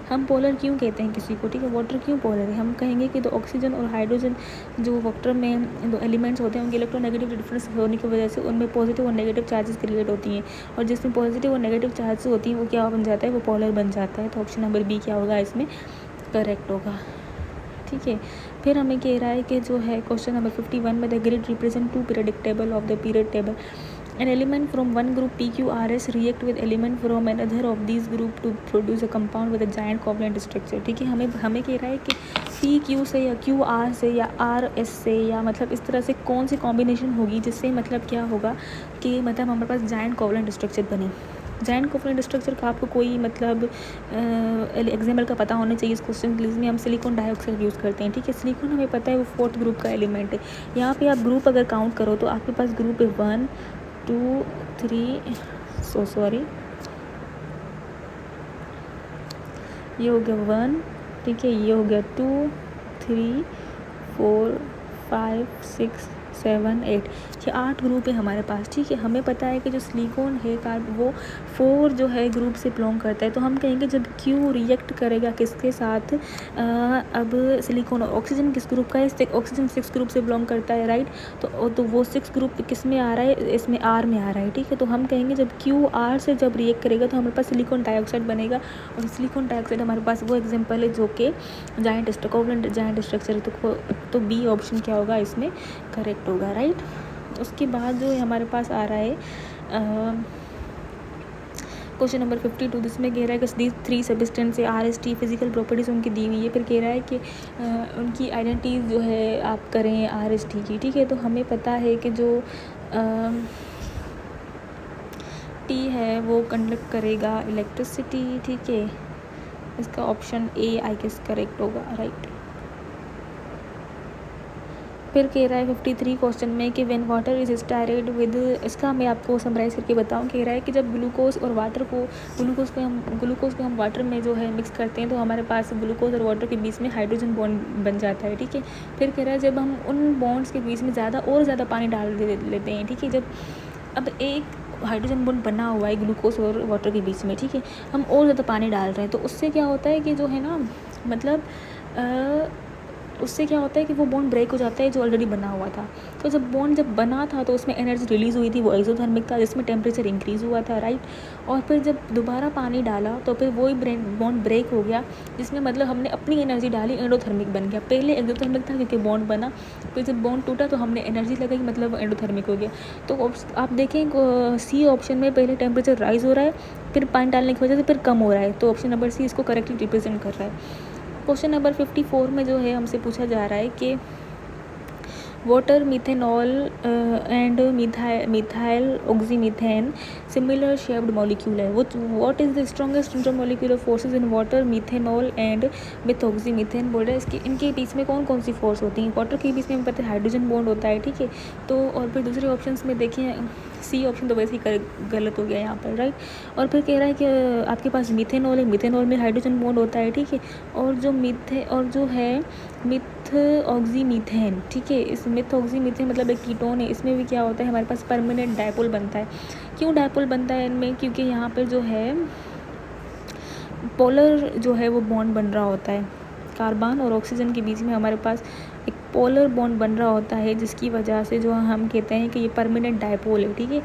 हम पोलर क्यों कहते हैं किसी को, ठीक है, वाटर क्यों पोलर है। हम कहेंगे कि तो ऑक्सीजन और हाइड्रोजन जो वाटर में दो एलिमेंट्स होते हैं, उनके इलेक्ट्रोनेगेटिव डिफरेंस होने की वजह से उनमें पॉजिटिव और नेगेटिव चार्जेस क्रिएट होती हैं, और जिसमें पॉजिटिव और नेगेटिव चार्जेस होती हैं वो क्या बन जाता है, वो पोलर बन जाता है। तो ऑप्शन नंबर बी क्या होगा, इसमें करेक्ट होगा, ठीक है। फिर हमें कह रहा है कि जो है क्वेश्चन नंबर 51 में the grid represent 2 periodic table of the period table. An element from one group PQRS react with element from another of these group to produce a compound with a giant covalent structure, ठीक है। हमें कह रहा है कि PQ से या QR से या RS से या मतलब इस तरह से कौन सी कॉम्बिनेशन होगी जिससे मतलब क्या होगा कि मतलब हमारे पास जायंट कोवलेंट स्ट्रक्चर बने। जायंट कोवलेंट स्ट्रक्चर का आपको कोई मतलब एग्जाम्पल का पता होना चाहिए इस क्वेश्चन के लिए। इसमें हम सिलिकॉन डाइऑक्साइड यूज़ करते हैं, ठीक है। सिलिकॉन हमें पता है वो 4th ग्रुप का एलिमेंट है। यहाँ पे आप ग्रुप अगर काउंट करो तो आपके पास ग्रुप है 1 2 3 ये हो गया 1, ठीक है, ये हो गया 2 3 4 5 6 7 8, ये 8 ग्रुप है हमारे पास, ठीक है। हमें पता है कि जो सिलिकॉन है वो 4 जो है ग्रुप से बिलोंग करता है। तो हम कहेंगे जब Q रिएक्ट करेगा किसके साथ, अब सिलिकॉन और ऑक्सीजन किस ग्रुप का है, ऑक्सीजन 6 ग्रुप से बिलोंग करता है, राइट। तो वो 6 ग्रुप किस में आ रहा है, इसमें R में आ रहा है, ठीक है। तो हम कहेंगे जब Q R से जब रिएक्ट करेगा तो हमारे पास सिलिकॉन डाइऑक्साइड बनेगा, और सिलिकॉन डाइऑक्साइड हमारे पास वो एग्जाम्पल है जो कि जायंट कोवलेंट जायंट स्ट्रक्चर है। तो बी ऑप्शन क्या होगा, इसमें करेक्ट होगा, राइट। उसके बाद जो हमारे पास आ रहा है क्वेश्चन नंबर 52, जिसमें कह रहा है कि 3 सब्सटेंस से RST फिजिकल प्रॉपर्टीज़ उनकी दी हुई है। फिर कह रहा है कि उनकी आइडेंटिटीज़ जो है आप करें RST की, ठीक है। तो हमें पता है कि जो T है वो कंडक्ट करेगा इलेक्ट्रिसिटी, ठीक है। इसका option A I guess correct होगा, राइट। फिर कह रहा है 53 क्वेश्चन में कि when water is stirred with, इसका मैं आपको समराइज़ करके बताऊं। कह रहा है कि जब ग्लूकोज और वाटर को ग्लूकोज को हम वाटर में जो है मिक्स करते हैं तो हमारे पास ग्लूकोज और वाटर के बीच में हाइड्रोजन बॉन्ड बन जाता है, ठीक है। फिर कह रहा है जब हम उन बॉन्ड्स के बीच में ज़्यादा पानी डाल लेते हैं, ठीक है। जब अब एक हाइड्रोजन बॉन्ड बना हुआ है ग्लूकोज और वाटर के बीच में, ठीक है, हम और ज़्यादा पानी डाल रहे हैं तो उससे क्या होता है कि जो है ना मतलब उससे क्या होता है कि वो बॉन्ड ब्रेक हो जाता है जो ऑलरेडी बना हुआ था। तो जब बॉन्ड बना था तो उसमें एनर्जी रिलीज़ हुई थी, वो एक्सोथर्मिक था, जिसमें टेम्परेचर इंक्रीज़ हुआ था, राइट। और फिर जब दोबारा पानी डाला तो फिर वही बॉन्ड ब्रेक हो गया, जिसमें मतलब हमने अपनी एनर्जी डाली, एंडोथर्मिक बन गया। पहले एक्सोथर्मिक था क्योंकि बॉन्ड बना, फिर जब बॉन्ड टूटा तो हमने एनर्जी लगाई, मतलब एंडोथर्मिक हो गया। तो आप देखें सी ऑप्शन में पहले टेम्परेचर राइज हो रहा है, फिर पानी डालने की वजह से फिर कम हो रहा है। तो ऑप्शन नंबर सी इसको करेक्टली रिप्रेजेंट कर रहा है। क्वेश्चन नंबर 54 में जो है हमसे पूछा जा रहा है कि water methanol and methyl oxymethane similar shaped molecule है। What is the strongest intermolecular forces in water methanol and methoxymethane. बोल रहा है इनके बीच में कौन कौन सी फोर्स होती हैं। वाटर के बीच में हमें पता है हाइड्रोजन बॉन्ड होता है, ठीक है। तो और फिर दूसरे ऑप्शंस में देखें, सी ऑप्शन तो वैसे ही गलत हो गया यहाँ पर, राइट। और फिर कह रहा है कि आपके पास मिथेनॉल है, मिथेनॉल में हाइड्रोजन बॉन्ड होता है, ठीक है। और जो है मिथऑक्सीमीथेन, ठीक है, इस मिथऑक्सीमीथेन मतलब एक कीटोन है, इसमें भी क्या होता है हमारे पास परमानेंट डायपोल बनता है। क्यों डायपोल बनता है इनमें, क्योंकि यहाँ पर जो है पोलर जो है वो बॉन्ड बन रहा होता है, कार्बन और ऑक्सीजन के बीच में हमारे पास एक पोलर बॉन्ड बन रहा होता है, जिसकी वजह से जो हम कहते हैं कि ये परमानेंट डायपोल है, ठीक है।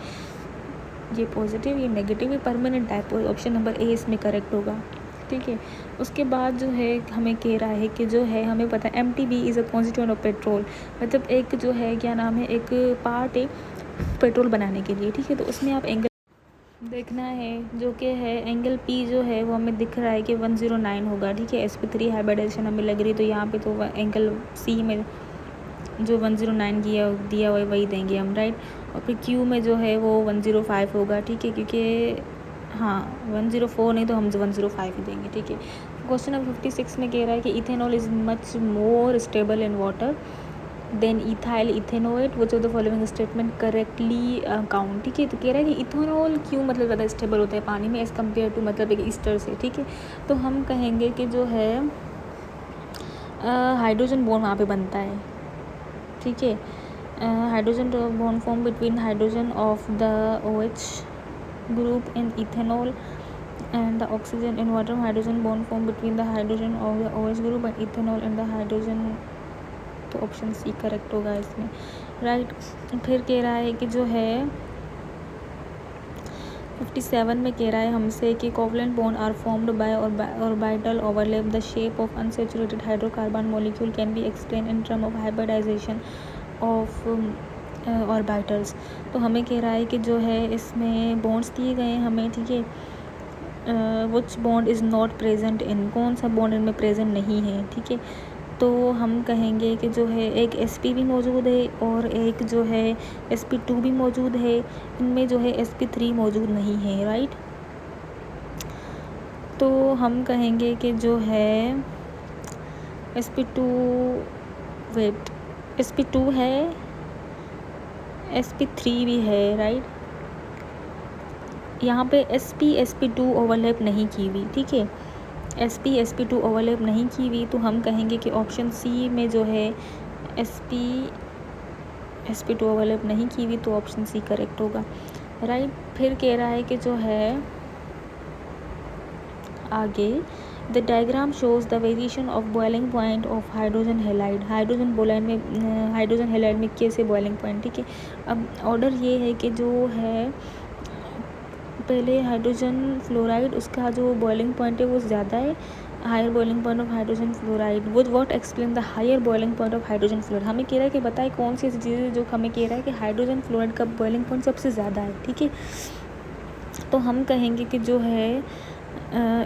ये पॉजिटिव ये नेगेटिव ये permanent dipole, option number A इसमें करेक्ट होगा, ठीक है। उसके बाद जो है हमें कह रहा है कि जो है हमें पता है MTB is a constituent of petrol, मतलब एक जो है क्या नाम है, एक पार्ट है पेट्रोल बनाने के लिए, ठीक है। तो उसमें आप एंगल देखना है जो कि है एंगल पी जो है वो हमें दिख रहा है कि 109 होगा, ठीक है। sp3 हाइब्रिडाइजेशन हमें लग रही, तो यहाँ पे तो एंगल सी में जो 109 दिया हुआ है वही देंगे हम, राइट। और फिर क्यू में जो है वो 105 होगा, ठीक है, क्योंकि हाँ 104 नहीं तो हम 105 ही देंगे, ठीक है। क्वेश्चन नंबर 56 में कह रहा है कि ethanol is much more stable in water than ethyl ethanoate, which of the following statement correctly count, ठीक है। तो कह रहा है कि इथेनॉल क्यों मतलब ज़्यादा स्टेबल होता है पानी में एज़ कम्पेयर टू मतलब एक ईस्टर से, ठीक है। तो हम कहेंगे कि जो है हाइड्रोजन बॉन्ड वहाँ पे बनता है, ठीक है। Hydrogen bond form between hydrogen of the OH group in ethanol and the oxygen in water, hydrogen bond form between the hydrogen of the OH group and ethanol and the hydrogen, तो option C correct होगा इसमें, right. फिर कह रहा है कि जो है 57 में कह रहा है हमसे कि covalent bond are formed by orbital overlap, the shape of unsaturated hydrocarbon molecule can be explain in term of hybridisation of orbitals. तो हमें कह रहा है कि जो है इसमें बॉन्ड्स दिए गए हैं हमें, ठीक है। विच bond is not present in, कौन सा बॉन्ड इनमें प्रेजेंट नहीं है, ठीक है। तो हम कहेंगे कि जो है एक sp भी मौजूद है और एक जो है sp2 भी मौजूद है, इनमें जो है sp3 मौजूद नहीं है, राइट। तो हम कहेंगे कि जो है sp2 वेट sp2 है, sp3 भी है, राइट। यहाँ पे sp2 ओवरलैप नहीं की हुई, ठीक है। sp2 ओवरलैप नहीं की हुई, तो हम कहेंगे कि ऑप्शन सी में जो है sp2 ओवरलैप नहीं की हुई, तो ऑप्शन सी करेक्ट होगा, राइट। फिर कह रहा है कि जो है आगे the diagram shows the variation of boiling point of hydrogen halide, hydrogen halide में कैसे बॉइलिंग पॉइंट, ठीक है। अब ऑर्डर ये है कि जो है पहले हाइड्रोजन फ्लोराइड उसका जो बॉइलिंग पॉइंट है वो ज़्यादा है, higher boiling point of hydrogen fluoride, वो what explain the higher boiling point of hydrogen fluoride. हमें कह रहा है कि बताए कौन सी ऐसी चीज़ है जो हमें कह रहा है कि हाइड्रोजन फ्लोराइड का बॉइलिंग पॉइंट सबसे ज़्यादा है, ठीक है। तो हम कहेंगे कि जो है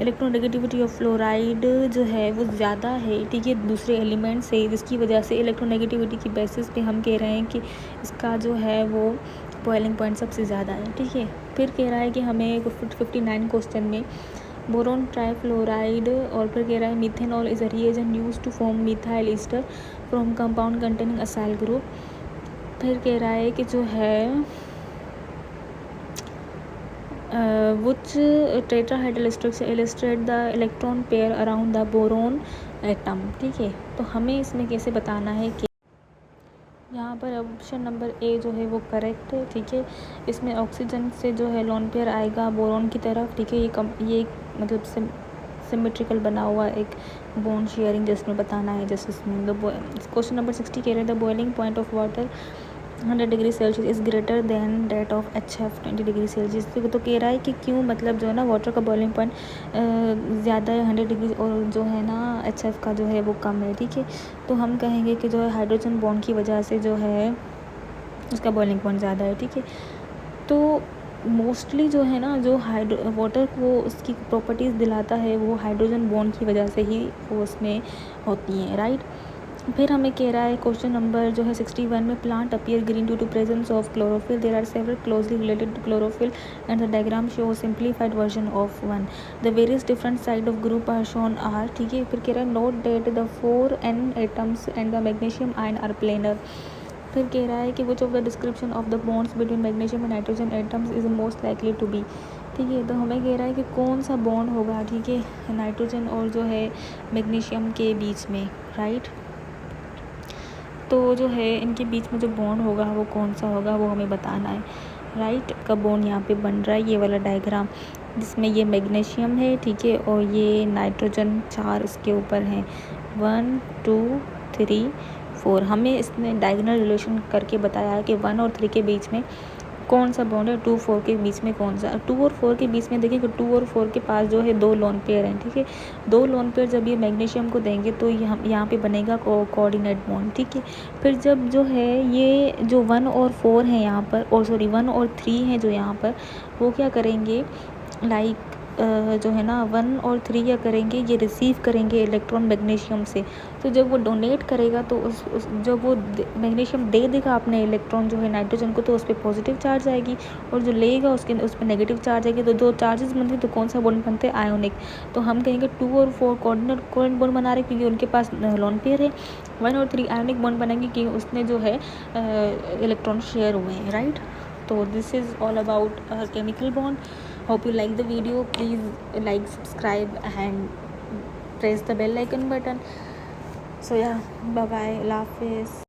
इलेक्ट्रोनेगेटिविटी ऑफ फ्लोराइड जो है वो ज़्यादा है, ठीक है, दूसरे एलिमेंट से, जिसकी वजह से इलेक्ट्रोनेगेटिविटी की बेसिस पे हम कह रहे हैं कि इसका जो है वो बॉइलिंग पॉइंट सबसे ज़्यादा है, ठीक है। फिर कह रहा है कि हमें 59 क्वेश्चन में बोरोन ट्राइफ्लोराइड, और फिर कह रहा है methanol is a reagent used to form methyl ester from compound containing acyl group. फिर कह रहा है कि जो है which tetrahedral structure illustrate the electron pair around the boron atom, ठीक है। तो हमें इसमें कैसे बताना है कि यहाँ पर ऑप्शन नंबर ए जो है वो करेक्ट है, ठीक है। इसमें ऑक्सीजन से जो है लोन पेयर आएगा बोरोन की तरफ, ठीक है। ये मतलब सिमेट्रिकल बना हुआ एक बॉन्ड शेयरिंग जिसमें बताना है, जैसे इसमें क्वेश्चन नंबर 60 कह रहे हैं the boiling point of water 100 degree Celsius is greater than that of HF 20 degree Celsius. तो कह रहा है कि क्यों मतलब जो है ना वाटर का बॉइलिंग पॉइंट ज़्यादा है 100 डिग्री, और जो है ना HF का जो है वो कम है, ठीक है। तो हम कहेंगे कि जो है हाइड्रोजन बॉन्ड की वजह से जो है उसका बॉइलिंग पॉइंट ज़्यादा है, ठीक है। तो मोस्टली जो है ना जो वाटर को उसकी प्रॉपर्टीज़ दिलाता है वो हाइड्रोजन बॉन्ड की वजह से ही वो उसमें होती हैं, राइट। फिर हमें कह रहा है क्वेश्चन नंबर जो है 61 में plant appear green due to presence of chlorophyll, there are several closely related to chlorophyll and the diagram show simplified version of one, the various different side of group are shown are, ठीक है। फिर कह रहा है note that the 4 N atoms and the magnesium ion are planar. फिर कह रहा है कि which of the description of the bonds between magnesium and nitrogen atoms is most likely to be, ठीक है। तो हमें कह रहा है कि कौन सा बॉन्ड होगा, ठीक है, नाइट्रोजन और जो है मैग्नीशियम के बीच में, राइट। तो जो है इनके बीच में जो बॉन्ड होगा वो कौन सा होगा वो हमें बताना है, राइट। का बॉन्ड यहाँ पे बन रहा है ये वाला डायग्राम, जिसमें ये मैग्नीशियम है, ठीक है, और ये नाइट्रोजन 4 इसके ऊपर हैं, 1 2 3 4। हमें इसमें डायगोनल रिलेशन करके बताया है कि 1 और 3 के बीच में कौन सा बॉन्ड है 2-4 के बीच में, कौन सा 2 और 4 के बीच में देखिए कि 2 और 4 के पास जो है 2 लोन पेयर हैं, ठीक है। 2 लोन पेयर जब ये मैग्नीशियम को देंगे तो यहाँ पे बनेगा कोऑर्डिनेट बॉन्ड, ठीक है। फिर जब जो है ये जो 1 और 4 हैं यहाँ पर, और सॉरी 1 और 3 हैं जो यहाँ पर, वो क्या करेंगे, लाइक जो है ना 1 और 3 क्या करेंगे, ये रिसीव करेंगे इलेक्ट्रॉन मैग्नीशियम से। तो जब वो डोनेट करेगा तो उस जब वो मैग्नीशियम दे देगा अपने इलेक्ट्रॉन जो है नाइट्रोजन को, तो उस पर पॉजिटिव चार्ज आएगी, और जो लेगा उस पर नेगेटिव चार्ज आएगी। तो 2 चार्जेस बनते हैं, तो कौन सा बॉन्ड बनते हैं, आयोनिक। तो हम कहेंगे 2 और 4 कोऑर्डिनेट बॉन्ड बना रहे क्योंकि उनके पास लोन पेयर है। 1 और 3 आयोनिक बॉन्ड बनेंगे क्योंकि उसने जो है इलेक्ट्रॉन शेयर हुए हैं, right. So this is all about chemical bond. Hope you like the video. Please like, subscribe and press the bell icon button. So yeah, bye bye, Allah Hafiz.